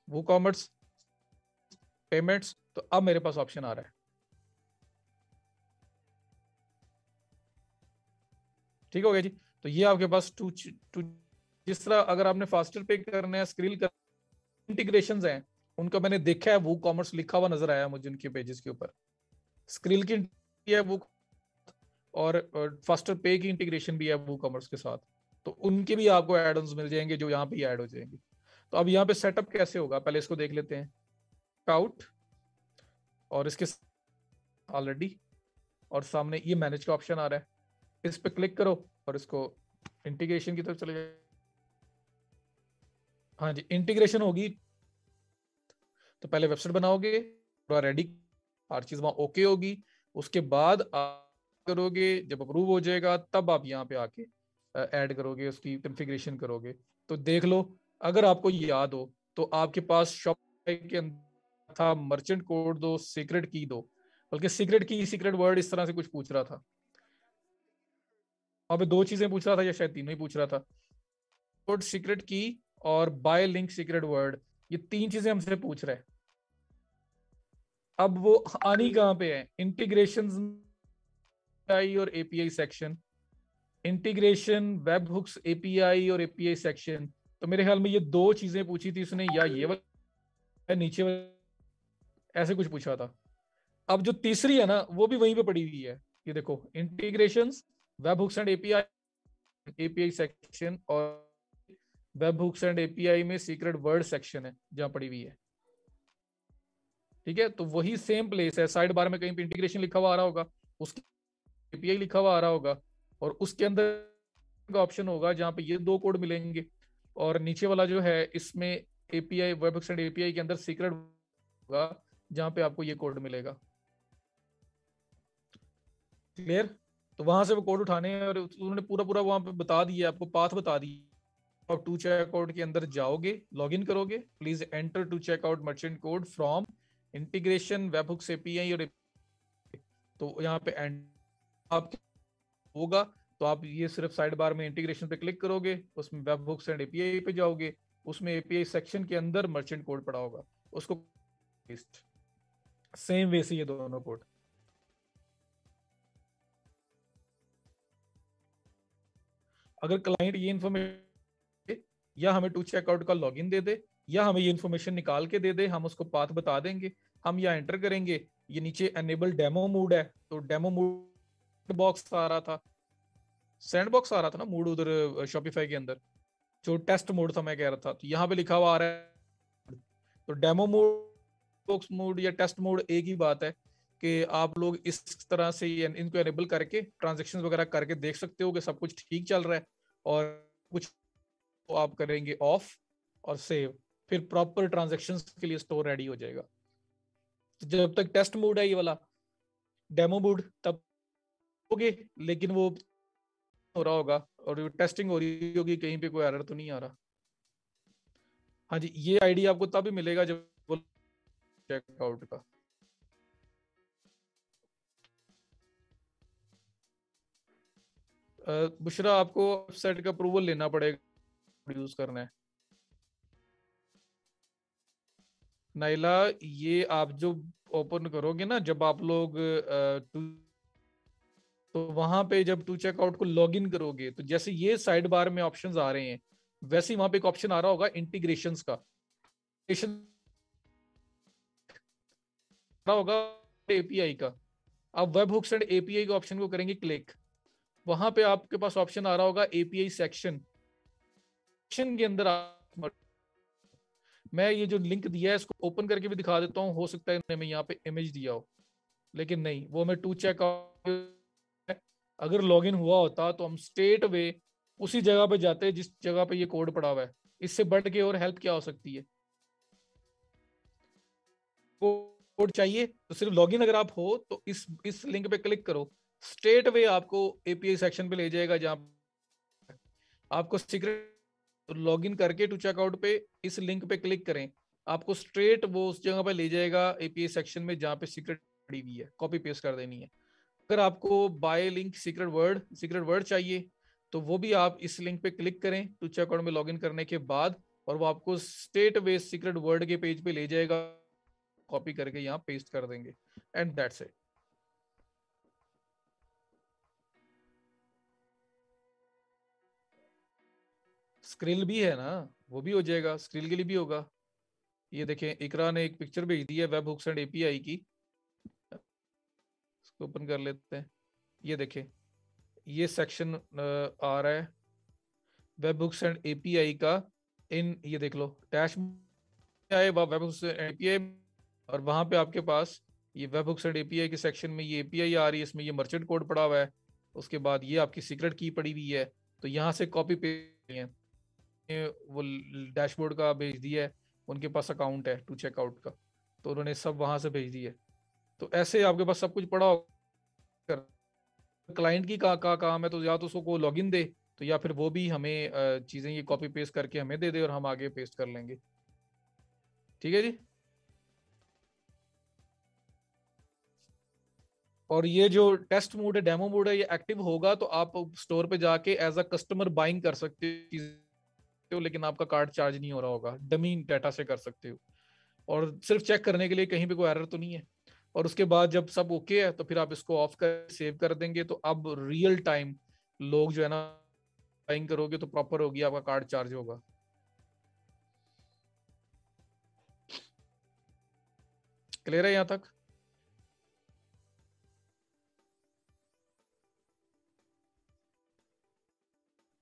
वो कॉमर्स पेमेंट्स, तो अब मेरे पास ऑप्शन आ रहा है। ठीक हो गया जी। तो ये आपके पास टू टू जिस तरह अगर आपने फास्टर पे करना है, स्क्रिल कर, इंटीग्रेशन हैं उनका मैंने देखा है, वो कॉमर्स लिखा हुआ नजर आया मुझे उनके पेजेस के ऊपर, स्क्रिल की है वो, और फास्टर पे की इंटीग्रेशन भी है वो कॉमर्स के साथ। तो उनके भी आपको एड ऑन्स मिल जाएंगे जो यहाँ पे ऐड हो जाएंगे। तो अब यहाँ पे सेटअप कैसे होगा, पहले इसको देख लेते हैं। आउट और इसके ऑलरेडी और सामने ये मैनेज का ऑप्शन आ रहा है, इस पे क्लिक करो और इसको इंटीग्रेशन की तरफ चले जाए। हाँ जी, इंटीग्रेशन होगी तो पहले वेबसाइट बनाओगे, पूरा रेडी, हर चीज वहां ओके होगी। उसके बाद आप करोगे, जब अप्रूव हो जाएगा तब आप यहाँ पे आके ऐड करोगे, उसकी कॉन्फ़िगरेशन करोगे। तो देख लो, अगर आपको याद हो तो आपके पास शॉप के अंदर था मर्चेंट कोड दो, सीक्रेट की दो, बल्कि सीक्रेट की, सीक्रेट वर्ड, इस तरह से कुछ पूछ रहा था। अब दो चीजें पूछ रहा था या शायद तीनों ही पूछ रहा था, कोड, सीक्रेट की और बाय लिंक सीक्रेट वर्ड, ये तीन चीजें हमसे पूछ रहा है। अब वो आनी कहाँ पे है, इंटीग्रेशन और API section, integration webhooks API और एपीआई सेक्शन। तो मेरे ख्याल में ये दो चीजें पूछी थी उसने, या ये वाला नीचे वाला, ऐसे कुछ पूछा था। अब जो तीसरी है ना वो भी वहीं पे पड़ी हुई है, ये देखो, integration webhooks and API, API section, और वेब हुक्स एंड एपीआई में सीक्रेट वर्ड सेक्शन है जहां पड़ी हुई है। ठीक है, तो वही सेम प्लेस है, साइड बार में कहीं पे इंटीग्रेशन लिखा हुआ आ रहा होगा, उसके एपीआई लिखा हुआ आ रहा होगा, और उसके अंदर का ऑप्शन होगा जहां पे ये दो कोड मिलेंगे, और नीचे वाला जो है इसमें एपीआई, वेब एक्सटेंड एपीआई के अंदर सीक्रेट होगा जहां पे आपको ये कोड मिलेगा। क्लियर? तो वहां से वो कोड उठाने हैं, और उन्होंने पूरा पूरा वहां पे बता दिया, आपको पाथ बता दी। आप टू चेकआउट के अंदर जाओगे, लॉगिन करोगे, please enter two checkout merchant code from integration webhooks API और तो यहाँ पे एंड आप होगा, तो आप ये सिर्फ साइड बार में इंटीग्रेशन पे क्लिक करोगे, उसमें वेब हुक्स एंड एपीआई पे जाओगे, उसमें एपीआई सेक्शन के अंदर मर्चेंट कोड पड़ा होगा, उसको पेस्ट, सेम वे से ये दोनों कोड। अगर क्लाइंट ये इन्फॉर्मेशन या हमें टू चेकआउट का लॉगिन दे दे, या हमें ये इन्फॉर्मेशन निकाल के दे दे, हम उसको पाथ बता देंगे, हम यहाँ एंटर करेंगे, ये नीचे एनेबल डेमो मूड है, तो डेमो मूड बॉक्स आ रहा था, सैंड बॉक्स आ रहा था ना मूड उधर शॉपिफाई के अंदर, जो टेस्ट मोड था मैं कह रहा था, तो यहाँ पे लिखा हुआ आ रहा है, तो डेमो मोड, बॉक्स मोड या टेस्ट मोड एक ही बात है, कि आप लोग इस तरह से इनको एनेबल करके ट्रांजेक्शन वगैरह करके देख सकते हो कि सब कुछ ठीक चल रहा है, और कुछ तो आप करेंगे ऑफ और सेव, फिर प्रॉपर ट्रांजेक्शन के लिए स्टोर रेडी हो जाएगा। तो जब तक टेस्ट मोड है ये वाला, डेमो मोड तब होगे, लेकिन वो हो रहा होगा और टेस्टिंग हो रही होगी, कहीं पे कोई एरर तो नहीं आ रहा। हाँ जी, ये आईडी आपको तब भी मिलेगा जब चेकआउट का। बुशरा, आपको वेबसाइट का अप्रूवल लेना पड़ेगा यूज करना है। नाइला, ये आप जो ओपन करोगे ना, जब आप लोग तो वहां पे जब टू चेकआउट को लॉगिन करोगे, तो जैसे ये साइड बार में ऑप्शंस आ रहे हैं, वैसे ही वहां पे एक ऑप्शन आ रहा होगा इंटीग्रेशंस का, रहा होगा एपीआई का। आप वेब हुक्स एंड एपीआई के ऑप्शन को करेंगे क्लिक, वहां पे आपके पास ऑप्शन आ रहा होगा एपीआई सेक्शन, सेक्शन के अंदर आप, मैं ये जो लिंक दिया है इसको ओपन करके भी दिखा देता हूँ, हो सकता है मैं यहाँ पे इमेज दिया हो, लेकिन नहीं, वो मैं टू चेकआउट, अगर लॉगिन हुआ होता तो हम स्ट्रेट वे उसी जगह पे जाते जिस जगह पे ये कोड पड़ा हुआ है। इससे बढ़ के और हेल्प क्या हो सकती है? कोड चाहिए तो सिर्फ लॉगिन अगर आप हो तो इस लिंक पे क्लिक करो, स्ट्रेट वे आपको एपीआई सेक्शन पे ले जाएगा, जहां आपको सीक्रेट लॉगिन करके टू चेकआउट पे इस लिंक पे क्लिक करें, आपको स्ट्रेट वो उस जगह पे ले जाएगा एपीआई सेक्शन में जहां पे सीक्रेट पड़ी हुई है, कॉपी पेस्ट कर देनी है। अगर आपको बाय लिंक सीक्रेट वर्ड चाहिए, तो वो भी आप इस लिंक पे क्लिक करें टू चेकआउट में लॉगिन करने के बाद, और वो आपको स्टेट वे सीक्रेट वर्ड के पेज पे ले जाएगा, कॉपी करके यहाँ पेस्ट कर देंगे, एंड दैट्स इट। स्क्रिल भी है ना, वो भी हो जाएगा, स्क्रिल के लिए भी होगा। ये देखें, इकरा ने एक पिक्चर भेज दी है वेब हुक्स एंड एपीआई की, इसको ओपन कर लेते हैं। ये देखें, ये सेक्शन आ रहा है वेब हुक्स एंड एपीआई का, इन ये देख लो डैश आए वेब एपीआई, और वहां पे आपके पास ये वेब हुक्स एंड एपीआई के सेक्शन में ये एपीआई आ रही है, इसमें ये मर्चेंट कोड पड़ा हुआ है, उसके बाद ये आपकी सीक्रेट की पड़ी हुई है। तो यहाँ से कॉपी पेस्ट है, वो डैशबोर्ड का भेज दिया है, उनके पास अकाउंट है टू चेकआउट का, तो उन्होंने सब वहां से भेज दिया है। तो ऐसे आपके पास सब कुछ पड़ा होगा। क्लाइंट की का काम है, तो या तो उसको को लॉगिन दे, तो या फिर वो भी हमें चीजें ये कॉपी पेस्ट करके हमें दे दे और हम आगे पेस्ट कर लेंगे। ठीक है जी। और ये जो टेस्ट मोड है, डेमो मोड है, ये एक्टिव होगा तो आप स्टोर पे जाके एज अ कस्टमर बाइंग कर सकते हो, लेकिन आपका कार्ड चार्ज नहीं हो रहा होगा, डमी डाटा से कर सकते हो, और सिर्फ चेक करने के लिए कहीं पे कोई एरर तो नहीं है। और उसके बाद जब सब ओके है तो फिर आप इसको ऑफ कर सेव कर देंगे, तो अब रियल टाइम लोग जो है ना बाइंग करोगे तो प्रॉपर होगी, आपका कार्ड चार्ज होगा। क्लियर है यहाँ तक?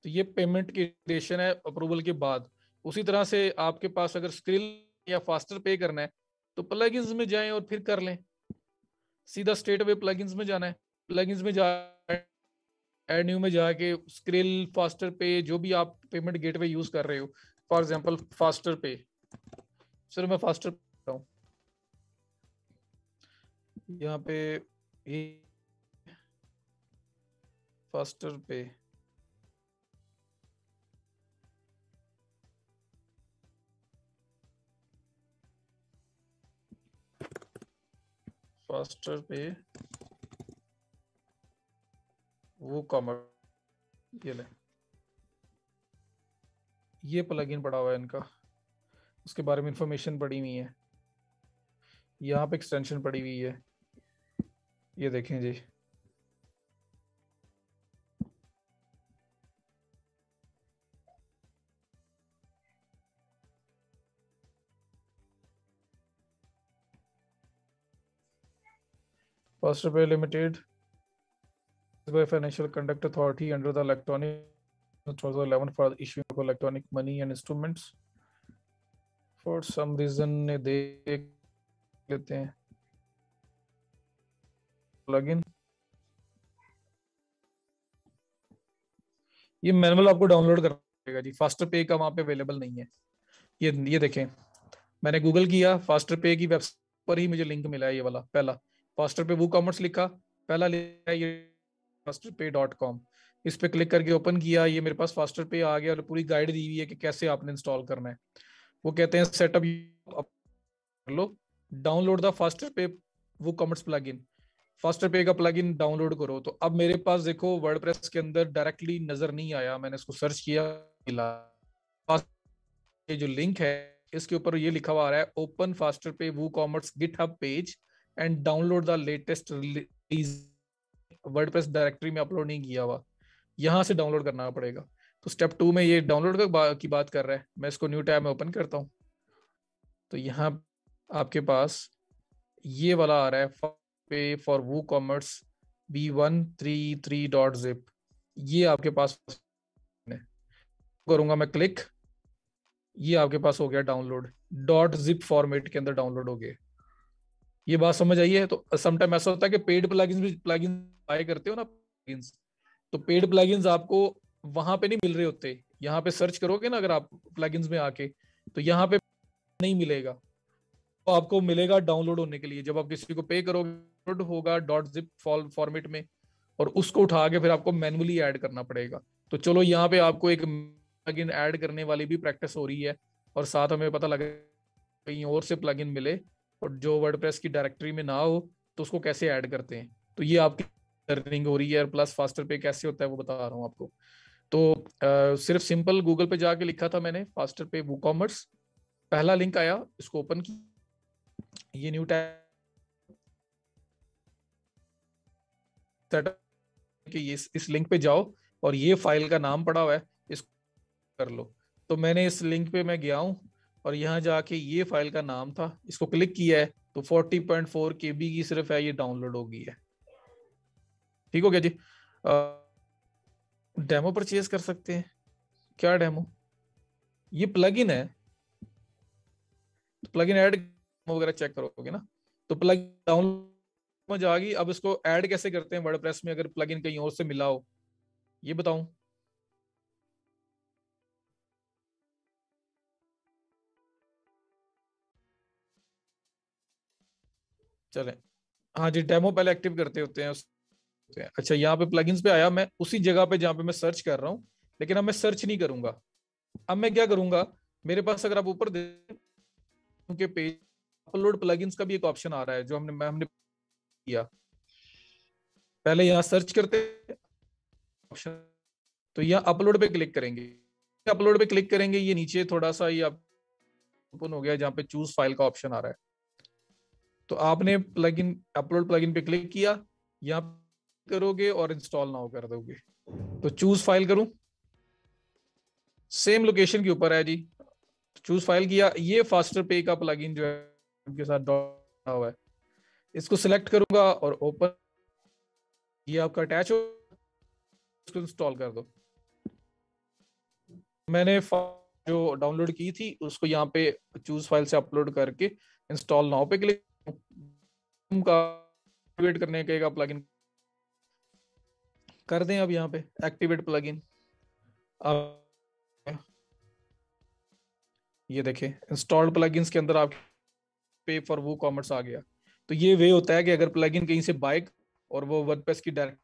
तो ये पेमेंट की रिलेशन है अप्रूवल के बाद। उसी तरह से आपके पास अगर स्क्रिल या फास्टर पे करना है तो प्लगइन्स में जाएं और फिर कर लें, सीधा स्ट्रेट अवे प्लगइन्स में जाना है। प्लगइन्स में जा ऐड न्यू में जाके स्क्रिल फास्टर पे जो भी आप पेमेंट गेटवे यूज कर रहे हो, फॉर एग्जांपल फास्टर पे, सर मैं फास्टर पे हूँ यहाँ पे, ये फास्टर पे, फास्टर पे वो कॉमर्स, ये ले, ये प्लगइन पड़ा हुआ है इनका, उसके बारे में इंफॉर्मेशन पड़ी हुई है, यहाँ पे एक्सटेंशन पड़ी हुई है, ये देखें जी। फास्टर पे limited by Financial Conduct Authority under the Electronic 2011 for the issuing of electronic money and instruments. For some reason ने देख लेते हैं प्लगइन, ये मैनुअल आपको डाउनलोड करना पड़ेगा जी, फास्टर पे का वहाँ पे अवेलेबल नहीं है। ये देखें, मैंने गूगल किया फास्टर पे की वेबसाइट पर ही मुझे लिंक मिला है, ये वाला पहला फास्टर पे वो कॉमर्स लिखा, पहला लिखा ये fasterpay.com, इस पे क्लिक करके ओपन किया, ये मेरे पास फास्टर पे आ गया और पूरी गाइड दी हुई है कि कैसे आपने इंस्टॉल करना है। वो कहते हैं सेटअप कर लो, डाउनलोड द फास्टर पे वो कॉमर्स प्लगइन, फास्टर पे का प्लगइन डाउनलोड करो। तो अब मेरे पास देखो वर्डप्रेस के अंदर डायरेक्टली नजर नहीं आया, मैंने इसको सर्च किया, मिला ये जो लिंक है इसके ऊपर ये लिखा हुआ आ रहा है ओपन फास्टर पे वो commerce GitHub page and download the latest release. WordPress directory में अपलोड नहीं किया हुआ, यहाँ से डाउनलोड करना पड़ेगा। तो स्टेप 2 में ये डाउनलोड की बात कर रहा है, मैं इसको न्यू टैब में ओपन करता हूँ, तो यहाँ आपके पास ये वाला आ रहा है पे फॉर वो कॉमर्स B133.zip, ये आपके पास करूंगा मैं क्लिक, ये आपके पास हो गया डाउनलोड, .zip फॉर्मेट के अंदर डाउनलोड हो गया। ये बात समझ आई है? तो समटाइम ऐसा होता है कि पेड प्लगइन्स भी प्लगइन बाय करते हो ना प्लगइन्स, तो पेड प्लगइन्स आपको वहां पे नहीं मिल रहे होते, यहाँ पे सर्च करोगे ना अगर आप प्लगइन्स में आके, तो यहाँ पे नहीं मिलेगा, तो आपको मिलेगा डाउनलोड होने के लिए, जब आप किसी को पे करोगे होगा .zip फॉर्मेट में, और उसको उठा के फिर आपको मैनुअली ऐड करना पड़ेगा। तो चलो यहाँ पे आपको एक प्लगइन ऐड करने वाली भी प्रैक्टिस हो रही है, और साथ हमें पता लगे कहीं और से प्लगइन मिले और जो वर्डप्रेस की डायरेक्टरी में ना हो तो उसको कैसे ऐड करते हैं, तो ये आपकी लर्निंग हो रही है। प्लस फास्टर पे कैसे होता है वो बता रहा हूँ आपको। तो सिर्फ सिंपल गूगल पे जाके लिखा था मैंने फास्टर पे वो कॉमर्स, पहला लिंक आया, इसको ओपन की, ये न्यू टैब सेटअप कि इस लिंक पे जाओ और ये फाइल का नाम पड़ा हुआ है, इसको कर लो। तो मैंने इस लिंक पे मैं गया हूँ और यहाँ जाके ये फाइल का नाम था, इसको क्लिक किया है, तो 40.4 KB की सिर्फ है, ये डाउनलोड हो गई है। ठीक हो गया जी। डेमो परचेज कर सकते हैं, क्या डेमो? ये प्लगइन है, तो प्लगइन ऐड वगैरह चेक करोगे ना, तो प्लग डाउनलोड में जाएगी। अब इसको ऐड कैसे करते हैं वर्डप्रेस में अगर प्लगइन कहीं और से मिला हो, ये बताऊं? चलें, हाँ जी, डेमो पहले एक्टिव करते होते हैं अच्छा, यहाँ पे प्लगइन्स पे आया, मैं उसी जगह पे जहाँ पे मैं सर्च कर रहा हूँ, लेकिन अब मैं सर्च नहीं करूंगा। अब मैं क्या करूंगा, मेरे पास अगर आप ऊपर के पेज अपलोड प्लगइन्स का भी एक ऑप्शन आ रहा है जो हमने किया। पहले यहाँ सर्च करते ऑप्शन, तो यहाँ अपलोड पे क्लिक करेंगे। अपलोड पे क्लिक करेंगे, ये नीचे थोड़ा सा ये ओपन हो गया जहाँ पे चूज फाइल का ऑप्शन आ रहा है। तो आपने प्लगइन अपलोड प्लगइन पे क्लिक किया, यहाँ करोगे और इंस्टॉल नाउ कर दोगे। तो चूज फाइल करूं, सेम लोकेशन के ऊपर है जी, चूज फाइल किया। ये फास्टर पे का प्लगइन जो है उनके साथ डॉट हुआ है, इसको सिलेक्ट करूंगा और ओपन, ये आपका अटैच हो, इसको इंस्टॉल कर दो। मैंने जो डाउनलोड की थी उसको यहाँ पे चूज फाइल से अपलोड करके इंस्टॉल नाउ पे क्लिक का एक्टिवेट करने का प्लगइन कर दें। अब यहाँ पे एक्टिवेट प्लगइन, अब ये देखें इंस्टॉल्ड प्लगइन्स के अंदर आप पे फॉर वो कॉमर्स आ गया। तो ये वे होता है कि अगर प्लगइन कहीं से बाय और वो वर्डप्रेस की डायरेक्ट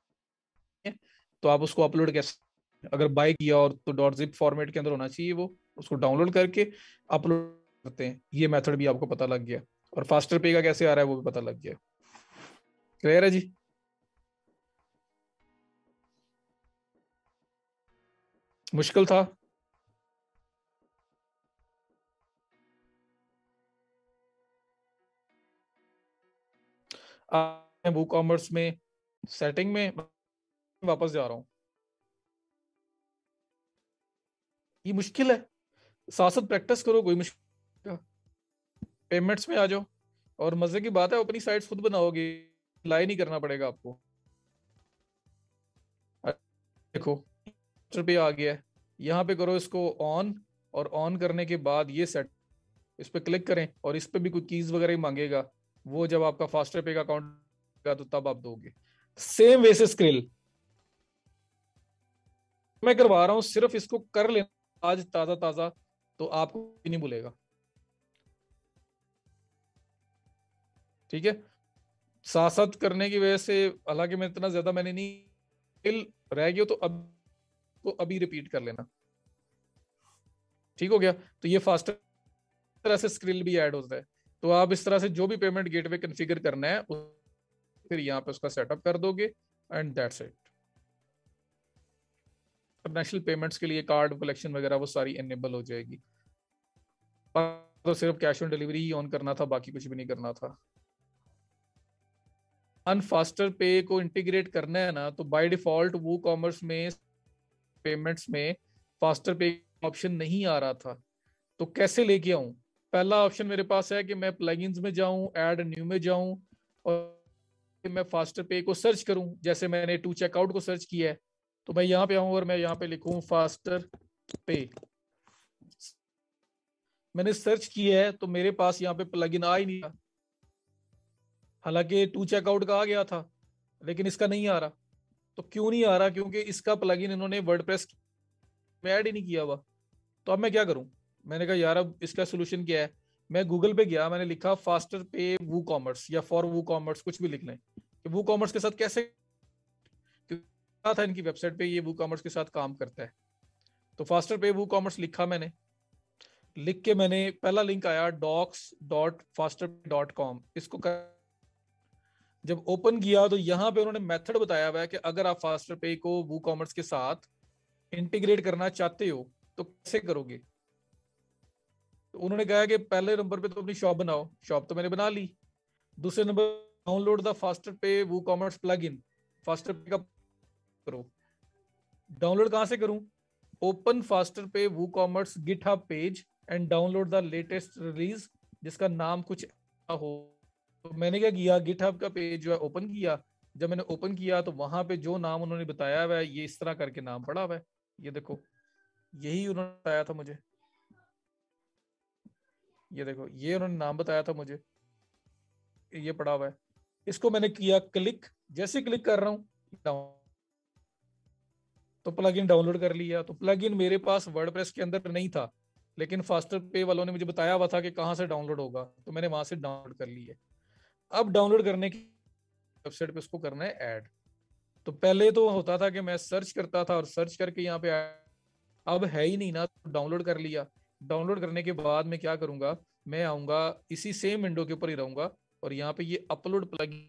है, तो आप उसको अपलोड कैसे, अगर बाय किया और तो डॉट जिप फॉर्मेट के अंदर होना चाहिए, वो उसको डाउनलोड करके अपलोड करते हैं। ये मेथड भी आपको पता लग गया, और फास्टर पे का कैसे आ रहा है वो भी पता लग गया। क्लियर है जी? मुश्किल था? वो कॉमर्स में सेटिंग में वापस जा रहा हूँ, ये मुश्किल है, साथ साथ प्रैक्टिस करो, कोई मुश्किल। पेमेंट्स में आ जाओ, और मजे की बात है अपनी साइट्स खुद बनाओगे, लाई नहीं करना पड़ेगा आपको। देखो पे आ गया है, यहाँ पे करो इसको ऑन, और ऑन करने के बाद ये सेट, इस पे क्लिक करें, और इस पे भी कोई कीज वगैरह ही मांगेगा, वो जब आपका फास्टर पे का अकाउंट का तो तब आप दोगे। सेम वैसे स्क्रिल मैं करवा रहा हूँ, सिर्फ इसको कर लेना आज ताजा ताजा, तो आपको नहीं भूलेगा। ठीक है, साथ साथ करने की वजह से, हालांकि मैं इतना ज्यादा मैंने नहीं, स्किल रह गया तो अब को अभी रिपीट कर लेना। ठीक हो गया, तो ये फास्टर तरह से स्क्रिल भी ऐड होता है। तो आप इस तरह से जो भी पेमेंट गेटवे कॉन्फ़िगर करना है फिर यहाँ पे उसका सेटअप कर दोगे, and that's it. International payments के लिए कार्ड कलेक्शन वगैरह वो सारी एनेबल हो जाएगी। तो सिर्फ cash on delivery he on करना था, बाकी कुछ भी नहीं करना था। फास्टर पे को इंटीग्रेट करना है ना, तो बाय डिफॉल्ट वो कॉमर्स में पेमेंट्स में फास्टर पे ऑप्शन नहीं आ रहा था, तो कैसे लेके आऊं? पहला ऑप्शन मेरे पास है कि मैं प्लगइन्स में जाऊं, ऐड न्यू में जाऊं, और मैं फास्टर पे को सर्च करूं, जैसे मैंने टू चेकआउट को सर्च किया है। तो मैं यहाँ पे आऊं और मैं यहाँ पे लिखूं फास्टर पे, मैंने सर्च किया है, तो मेरे पास यहाँ पे प्लगइन आ ही नहीं रहा। हालांकि टू चेकआउट का आ गया था, लेकिन इसका नहीं आ रहा। तो क्यों नहीं आ रहा? क्योंकि इसका प्लगइन इन्होंने वर्डप्रेस में ऐड ही नहीं किया हुआ। तो अब मैं क्या करूं? मैंने कहा यार अब इसका सोल्यूशन क्या है। मैं गूगल पे गया, मैंने लिखा फास्टर पे वू कॉमर्स या फॉर वू कॉमर्स, कुछ भी लिख लें, कि वू कॉमर्स के साथ कैसे, क्या था इनकी वेबसाइट पे ये वू कॉमर्स के साथ काम करता है। तो फास्टर पे वू कॉमर्स लिखा मैंने, लिख के मैंने पहला लिंक आया docs.fasterpay.com, इसको जब ओपन किया तो यहाँ पे उन्होंने मेथड बताया हुआ है कि अगर आप फास्टर पे को वू कॉमर्स के साथ इंटीग्रेट करना चाहते हो तो कैसे करोगे। तो उन्होंने कहा कि पहले नंबर पे तो अपनी शॉप बनाओ, शॉप तो मैंने बना ली। दूसरे नंबर डाउनलोड द फास्टर पे वो कॉमर्स प्लग इन, फास्टर पे का करो। डाउनलोड कहां से करूं? ओपन फास्टर पे वो commerce GitHub page and download the latest release, जिसका नाम कुछ हो। तो मैंने क्या किया, गिटहब का पेज जो है ओपन किया। जब मैंने ओपन किया तो वहां पे जो नाम उन्होंने बताया हुआ है, ये इस तरह करके नाम पड़ा हुआ है, ये देखो, यही उन्होंने बताया था मुझे। ये देखो, ये उन्होंने नाम बताया था मुझे, ये पड़ा हुआ है। इसको मैंने किया क्लिक, जैसे क्लिक कर रहा हूँ तो प्लगइन डाउनलोड कर लिया। तो प्लगइन मेरे पास वर्डप्रेस के अंदर नहीं था, लेकिन फास्टर पे वालों ने मुझे बताया हुआ था कि कहाँ से डाउनलोड होगा, तो मैंने वहां से डाउनलोड कर लिया। अब डाउनलोड करने की वेबसाइट पे उसको करना है ऐड। तो पहले तो होता था कि मैं सर्च करता था और सर्च करके यहाँ पे अब है ही नहीं ना, तो डाउनलोड कर लिया। डाउनलोड करने के बाद मैं क्या करूंगा, मैं आऊंगा इसी सेम विंडो के ऊपर ही रहूंगा, और यहाँ पे ये अपलोड प्लगइन,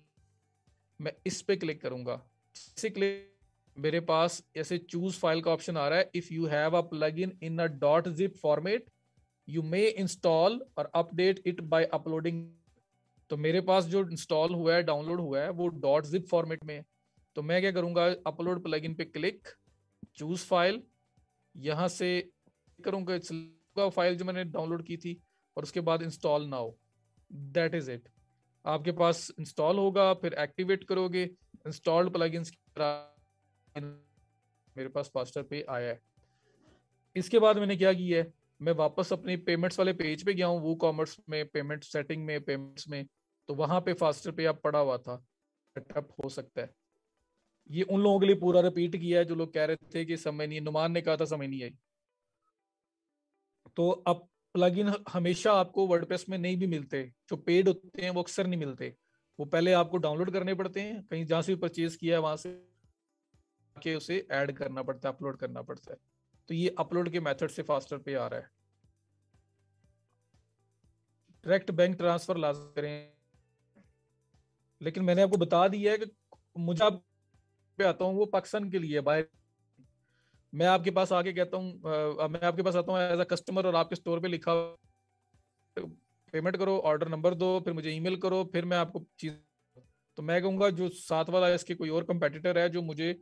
मैं इस पे क्लिक करूंगा। जैसे क्लिक, मेरे पास ऐसे चूज फाइल का ऑप्शन आ रहा है, if you have a plugin in a dot zip format you may install और अपडेट इट बाय अपलोडिंग। तो मेरे पास जो इंस्टॉल हुआ है, डाउनलोड हुआ है, वो डॉट जिप फॉर्मेट में है। तो मैं क्या करूंगा, अपलोड प्लगइन पे क्लिक, चूज फाइल, यहां से करूंगा फाइल जो मैंने डाउनलोड की थी, और उसके बाद install now. That is it. आपके पास इंस्टॉल होगा, फिर एक्टिवेट करोगे, इंस्टॉल्ड प्लगइन्स मेरे पास फास्टर पे आया है। इसके बाद मैंने क्या किया है, मैं वापस अपने पेमेंट्स वाले पेज पे गया हूँ, वो कॉमर्स में पेमेंट सेटिंग में पेमेंट्स में, तो वहां पे फास्टर पे आप पड़ा हुआ था, सेटअप हो सकता है। ये उन लोगों के लिए पूरा रिपीट किया है जो लोग कह रहे थे कि समय नहीं, नुमान ने कहा था समय नहीं आई। तो अब प्लगइन हमेशा आपको वर्डप्रेस में नहीं भी मिलते, जो पेड होते हैं वो अक्सर नहीं मिलते। वो पहले आपको डाउनलोड करने पड़ते हैं, कहीं जहां से परचेज किया है वहां से के उसे ऐड करना पड़ता है, अपलोड करना पड़ता है। तो ये अपलोड के मेथड से फास्टर पे आ रहा है। डायरेक्ट बैंक ट्रांसफर ला करें, लेकिन मैंने आपको बता दिया है कि मुझे आप पे आता हूँ वो पाकिस्तान के लिए बाहर। मैं आपके पास आके कहता हूँ, मैं आपके पास आता हूँ एज अ कस्टमर, और आपके स्टोर पे लिखा पेमेंट करो, ऑर्डर नंबर दो, फिर मुझे ईमेल करो, फिर मैं आपको चीज। तो मैं कहूंगा जो साथ वाला इसके कोई और कंपेटिटर है जो मुझे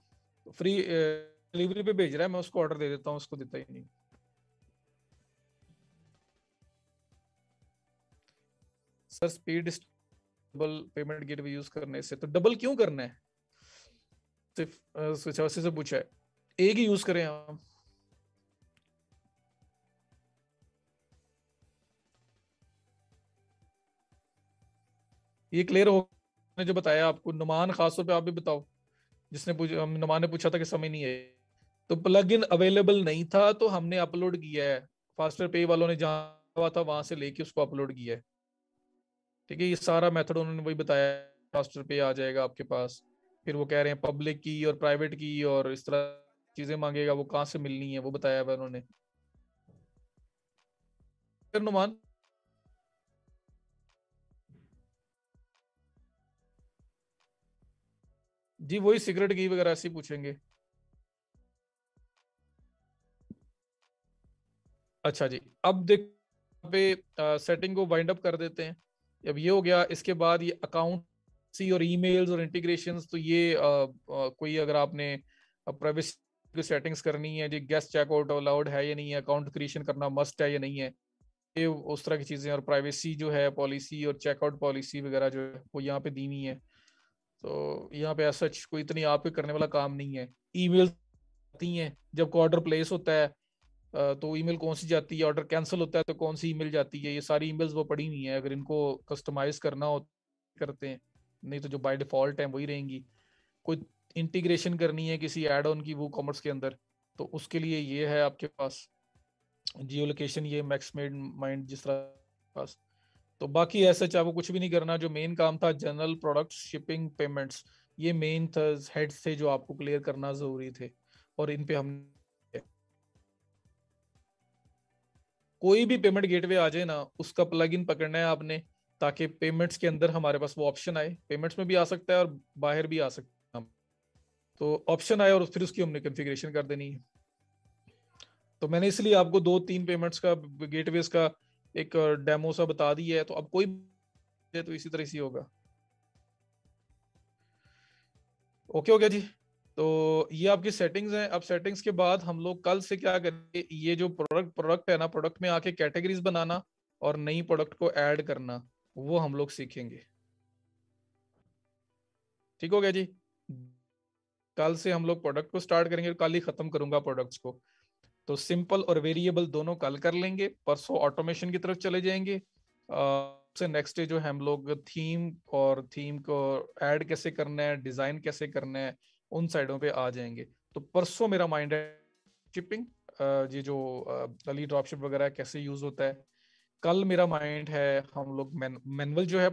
फ्री डिलीवरी पे भेज रहा है, मैं उसको ऑर्डर दे देता हूँ, उसको देता ही नहीं। Sir speed double payment gateway use करने से, तो डबल क्यों करना है? सिर्फ कुछ ऐसे से पूछा है, एक ही यूज करें हम। ये क्लियर हो, मैंने जो बताया आपको, नुमान खासतौर पे आप भी बताओ, जिसने पूछा, नुमान ने पूछा था कि समय नहीं है। तो प्लग इन अवेलेबल नहीं था तो हमने अपलोड किया है, फास्टर पे वालों ने जहां हुआ था वहां से लेके उसको अपलोड किया है। ठीक है, ये सारा मेथड उन्होंने वही बताया, फास्टर पे आ जाएगा आपके पास। फिर वो कह रहे हैं पब्लिक की और प्राइवेट की और इस तरह चीजें मांगेगा, वो कहाँ से मिलनी है वो बताया हुआ उन्होंने। फिर नुमान, जी वही सिगरेट की वगैरह ऐसे ही पूछेंगे। अच्छा जी, अब देख पे सेटिंग को वाइंड अप कर देते हैं। अब ये हो गया, इसके बाद ये अकाउंट सी और ईमेल्स और इंटीग्रेशंस, तो ये कोई अगर आपने प्राइवेसी की सेटिंग्स करनी है जी, गेस्ट चेकआउट अलाउड है या नहीं है, अकाउंट क्रिएशन करना मस्ट है या नहीं है, ये उस तरह की चीजें, और प्राइवेसी जो है पॉलिसी और चेकआउट पॉलिसी वगैरह जो है वो यहाँ पे दी हुई है। तो यहाँ पे ऐसा कोई इतनी आपके करने वाला काम नहीं है। ईमेल आती हैं जब को ऑर्डर प्लेस होता है, तो ईमेल कौन सी जाती है, ऑर्डर कैंसिल होता है तो कौन सी ईमेल जाती है, ये सारी ईमेल्स वो पड़ी हुई हैं, अगर इनको कस्टमाइज करना हो करते हैं, नहीं तो जो बाय डिफॉल्ट है वही रहेंगी। कोई इंटीग्रेशन करनी है किसी एड ऑन की वो कॉमर्स के अंदर, तो उसके लिए ये है आपके पास जियो लोकेशन, ये मैक्स मेड माइंड जिस तरह पास। तो बाकी ऐसा चाहे वो कुछ भी नहीं करना, जो मेन काम था जनरल प्रोडक्ट शिपिंग पेमेंट्स, ये मेन हेड्स थे जो आपको क्लियर करना जरूरी थे, और इन पे हम कोई भी पेमेंट गेटवे आ जाए ना, उसका प्लगइन पकड़ना है आपने, ताकि पेमेंट्स के अंदर हमारे पास वो ऑप्शन आए, पेमेंट्स में भी आ सकता है और बाहर भी आ सकता है। तो ऑप्शन आए और फिर उसकी हमने कॉन्फ़िगरेशन कर देनी है। तो मैंने इसलिए आपको दो तीन पेमेंट्स का गेटवेज का एक डेमो सा बता दिया है, तो अब कोई तो इसी तरह से होगा। ओके हो गया जी। तो ये आपकी सेटिंग्स हैं। अब सेटिंग्स के बाद हम लोग कल से क्या करेंगे, ये जो प्रोडक्ट प्रोडक्ट है ना, प्रोडक्ट में आके कैटेगरीज बनाना और नई प्रोडक्ट को ऐड करना, वो हम लोग सीखेंगे। ठीक हो गया जी। कल से हम लोग प्रोडक्ट को स्टार्ट करेंगे और कल ही खत्म करूंगा प्रोडक्ट्स को। तो सिंपल और वेरिएबल दोनों कल कर लेंगे, परसों ऑटोमेशन की तरफ चले जाएंगे। से नेक्स्ट डे जो है हम लोग थीम और थीम को ऐड कैसे करना है, डिजाइन कैसे करना है, उन साइडों पे आ जाएंगे। तो परसों मेरा माइंड है शिपिंग, ये जो अली ड्रॉपशिप वगैरह कैसे यूज होता है। कल मेरा माइंड है हम लोग मैनुअल जो है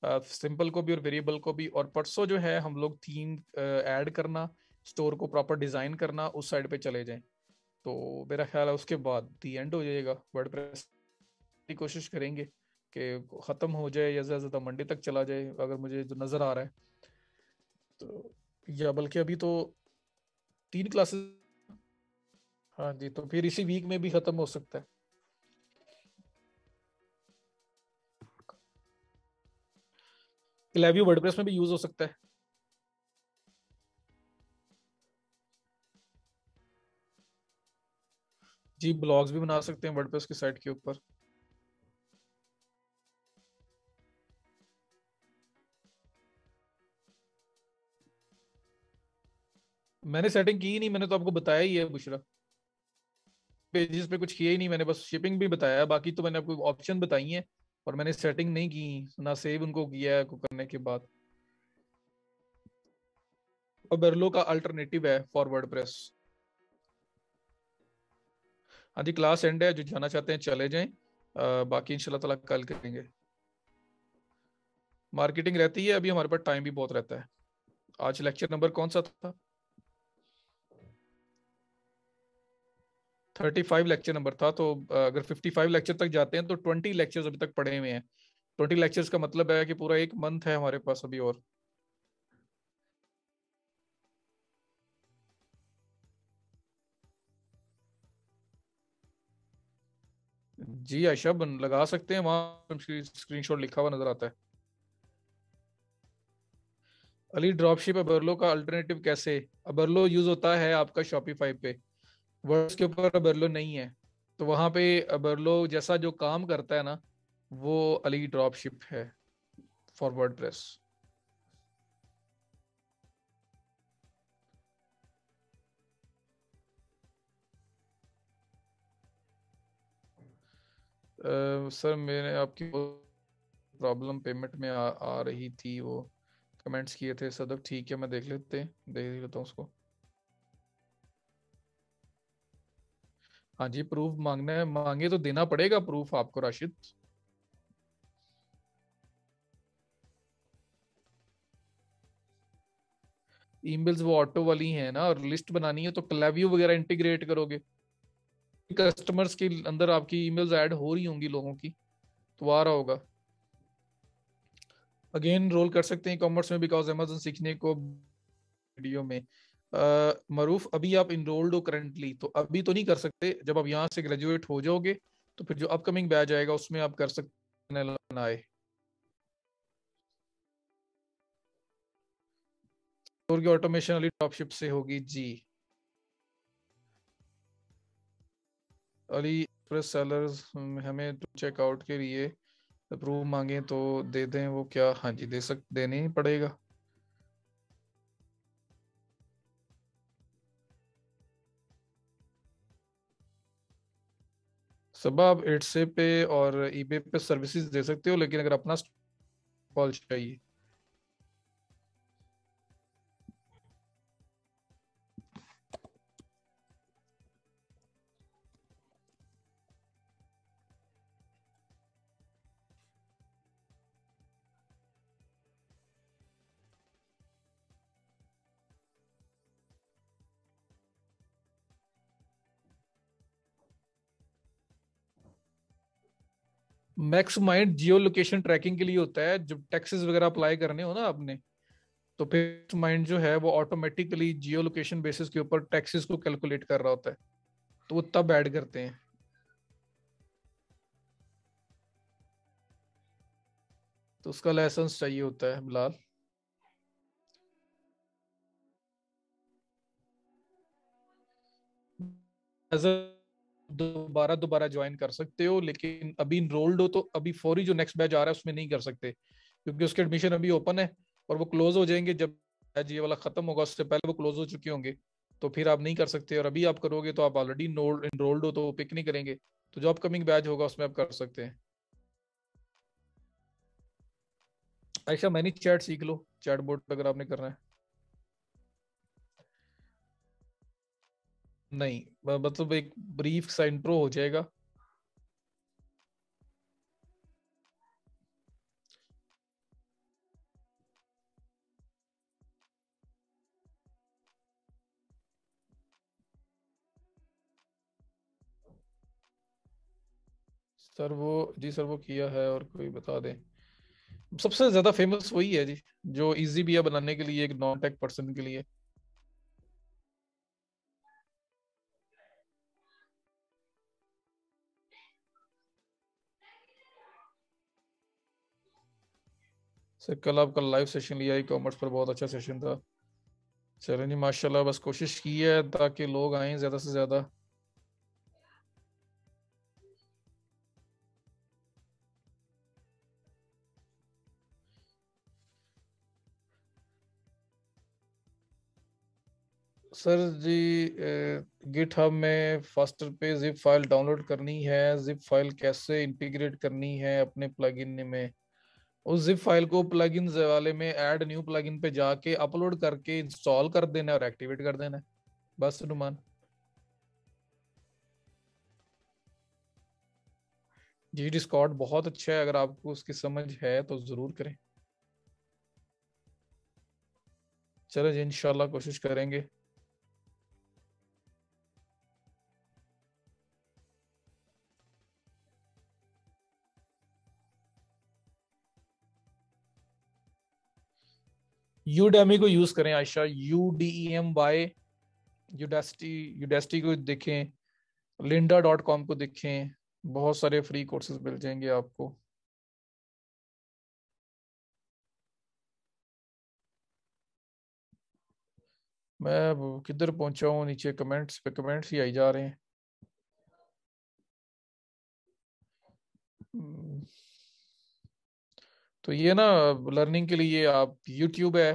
सिंपल को भी और वेरिएबल को भी, और परसों जो है हम लोग थीम ऐड करना, स्टोर को प्रॉपर डिजाइन करना, उस साइड पे चले जाएं। तो मेरा ख्याल है उसके बाद दी एंड हो जाएगा वर्डप्रेस की। कोशिश करेंगे कि खत्म हो जाए या ज्यादा से ज्यादा मंडे तक चला जाए, अगर मुझे जो नजर आ रहा है तो। या बल्कि अभी तो 3 क्लासेस। हाँ जी, तो फिर इसी वीक में भी खत्म हो सकता है। क्लेवियो वर्डप्रेस में भी यूज हो सकता है। जी, ब्लॉग्स भी बना सकते हैं वर्डप्रेस की साइट के ऊपर। मैंने सेटिंग की ही नहीं, मैंने तो आपको बताया ही है बुशरा। पेजेस पे कुछ किया ही नहीं मैंने, बस शिपिंग भी बताया, बाकी तो मैंने आपको ऑप्शन बताई हैं और मैंने सेटिंग नहीं की ना, सेव उनको किया है को करने के बाद। और बेरलो का अल्टरनेटिव है फॉर वर्डप्रेस। हाँ जी, क्लास एंड है, जो जाना चाहते हैं चले जाएं। बाकी इंशाल्लाह ताला कल करेंगे। मार्केटिंग रहती है, अभी हमारे पास टाइम भी बहुत रहता है। आज लेक्चर नंबर कौन सा था? 35 लेक्चर नंबर था, तो अगर 55 लेक्चर तक जाते हैं तो 20 लेक्चर्स अभी तक पढ़े हुए हैं। 20 लेक्चर्स का मतलब है कि पूरा एक मंथ है हमारे पास अभी और। जी आयशा, बन लगा सकते हैं, वहां स्क्रीनशॉट लिखा हुआ नजर आता है। अली ड्रॉपशिप अबरलो का अल्टरनेटिव कैसे? अबरलो यूज होता है आपका शॉपिफाई पे, वर्ड्स के ऊपर अबरलो नहीं है। तो वहां पे अबरलो जैसा जो काम करता है ना, वो अली ड्रॉपशिप है फॉर वर्डप्रेस। सर मैंने आपकी प्रॉब्लम पेमेंट में आ रही थी, वो कमेंट्स किए थे सदफ। ठीक है, मैं देख लेता हूँ उसको। हाँ जी, प्रूफ मांगना है, मांगे तो देना पड़ेगा प्रूफ आपको राशिद। ईमेल्स वो ऑटो वाली हैं ना, और लिस्ट बनानी है तो क्लेवियो वगैरह इंटीग्रेट करोगे। कस्टमर्स के अंदर आपकी ईमेल्स ऐड हो रही होंगी लोगों की, तो आ रहा होगा। अगेन रोल कर सकते हैं कॉमर्स में, बिकॉज अमेजन सीखने को वीडियो में। मरूफ, अभी आप इनरोल्ड हो करंटली, तो अभी तो नहीं कर सकते। जब आप यहाँ से ग्रेजुएट हो जाओगे तो फिर जो अपकमिंग बैच आएगा उसमें आप कर सकते हैं आए। स्टोर की ऑटोमेशन वाली ड्रॉपशिप से होगी जी। अली एक्सप्रेस सेलर्स हमें टू चेकआउट के लिए अप्रूव मांगे तो दे दें वो क्या? हाँ जी, देने ही पड़ेगा। सब आप एड्से पे और ईबे पे सर्विसेज दे सकते हो, लेकिन अगर अपना कॉल चाहिए। मैक्स माइंड जियो लोकेशन ट्रैकिंग के लिए होता है, जब टैक्सेस वगैरह अप्लाई करने हो ना आपने, तो फिर माइंड जो है वो ऑटोमेटिकली जियो लोकेशन बेसिस के ऊपर टैक्सेस को कैलकुलेट कर रहा होता है, तो वो तब ऐड करते हैं। तो उसका लाइसेंस चाहिए होता है बिलाल। एज दोबारा दोबारा ज्वाइन कर सकते हो, लेकिन अभी इनरोल्ड हो तो अभी फौरी जो नेक्स्ट बैच आ रहा है उसमें नहीं कर सकते, क्योंकि उसके एडमिशन अभी ओपन है और वो क्लोज हो जाएंगे जब बैच ये वाला खत्म होगा, उससे पहले वो क्लोज हो चुके होंगे। तो फिर आप नहीं कर सकते, और अभी आप करोगे तो आप ऑलरेडी इनरोल्ड हो तो वो पिक नहीं करेंगे। तो जो अपकमिंग बैच होगा उसमें आप कर सकते हैं। आयशा मैनी चैट सीख लो, चैट बोर्ड अगर आपने करना है। नहीं, मतलब एक ब्रीफ सा इंट्रो हो जाएगा। सर वो, जी सर वो किया है, और कोई बता दें। सबसे ज्यादा फेमस वही है जी, जो इजी भी है बनाने के लिए एक नॉन टेक पर्सन के लिए। सर कल आपका लाइव सेशन लिया ई कॉमर्स पर, बहुत अच्छा सेशन था। चलें जी माशाल्लाह, बस कोशिश की है ताकि लोग आए ज्यादा से ज्यादा। सर जी, गिट हब में फास्टर पे जिप फाइल डाउनलोड करनी है, जिप फाइल कैसे इंटीग्रेट करनी है अपने प्लगइन में। उस जिप फाइल को प्लगइन वाले में ऐड न्यू प्लगइन पे जाके अपलोड करके इंस्टॉल कर देना है और एक्टिवेट कर देना है, बस नुमान। जी डिस्कॉर्ड बहुत अच्छा है, अगर आपको उसकी समझ है तो जरूर करें। चलो जी इंशाल्लाह कोशिश करेंगे। यूडेमी को यूज करें आयशा, UDEMY। यूडेस्टी, यूडेस्टी को देखें, linda.com को देखें, बहुत सारे फ्री कोर्सेज मिल जाएंगे आपको। मैं अब किधर पहुंचा हूँ, नीचे कमेंट्स पे कमेंट्स ही आई जा रहे हैं। हम्म, तो ये ना, लर्निंग के लिए आप यूट्यूब है,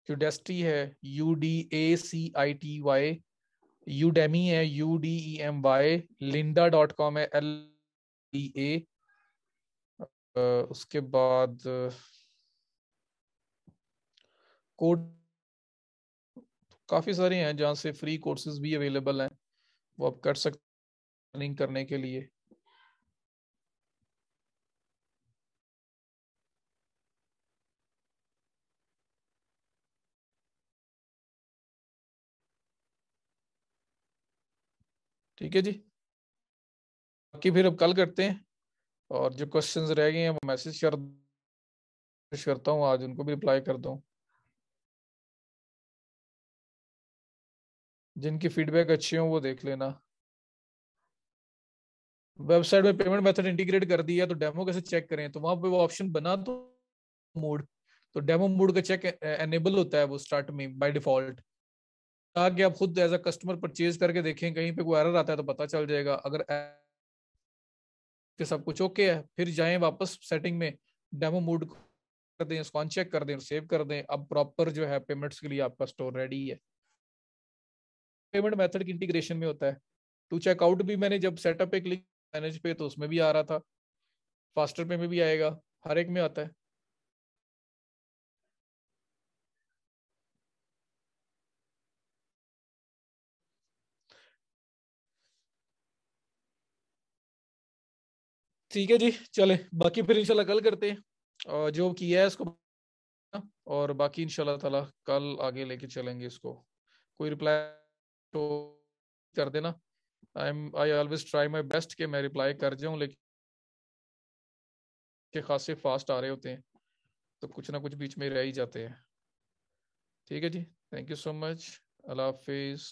यूडेस्टी है, UDACITY, यूडेमी है, UDEMY, linda.com है, LEA। उसके बाद कोड काफी सारे हैं जहाँ से फ्री कोर्सेज भी अवेलेबल हैं, वो आप कर सकते हैं लर्निंग करने के लिए। ठीक है जी, बाकी फिर अब कल करते हैं, और जो क्वेश्चंस रह गए हैं वो मैसेज कर, कोशिश करता हूँ आज उनको भी रिप्लाई कर दूँ। जिनकी फीडबैक अच्छी हो वो देख लेना। वेबसाइट में पेमेंट मेथड इंटीग्रेट कर दिया, तो डेमो कैसे चेक करें, तो वहां पे वो ऑप्शन बना तो मोड, तो डेमो मोड का चेक एनेबल होता है वो स्टार्ट में बाय डिफॉल्ट। ताकि आप खुद एज अ कस्टमर परचेज करके देखें, कहीं पे कोई एरर आता है तो पता चल जाएगा। अगर के सब कुछ ओके है, फिर जाएं वापस सेटिंग में, डेमो मोड कर दें, इसको अनचेक कर दें और सेव कर दें। अब प्रॉपर जो है पेमेंट्स के लिए आपका स्टोर रेडी है। पेमेंट मेथड की इंटीग्रेशन में होता है। टू चेकआउट भी मैंने जब सेटअप पे क्लिक मैनेज पे, तो उसमें भी आ रहा था, फास्टर पे में भी आएगा, हर एक में आता है। ठीक है जी, चले बाकी फिर इंशाल्लाह कल करते हैं, और जो किया है इसको, और बाकी इंशाल्लाह ताला कल आगे लेके चलेंगे इसको। कोई रिप्लाई तो कर देना। I always try my best कि मैं रिप्लाई कर जाऊं, लेकिन खासे फास्ट आ रहे होते हैं, तो कुछ ना कुछ बीच में रह ही जाते हैं। ठीक है जी, थैंक यू सो मच, अल्लाह हाफिज।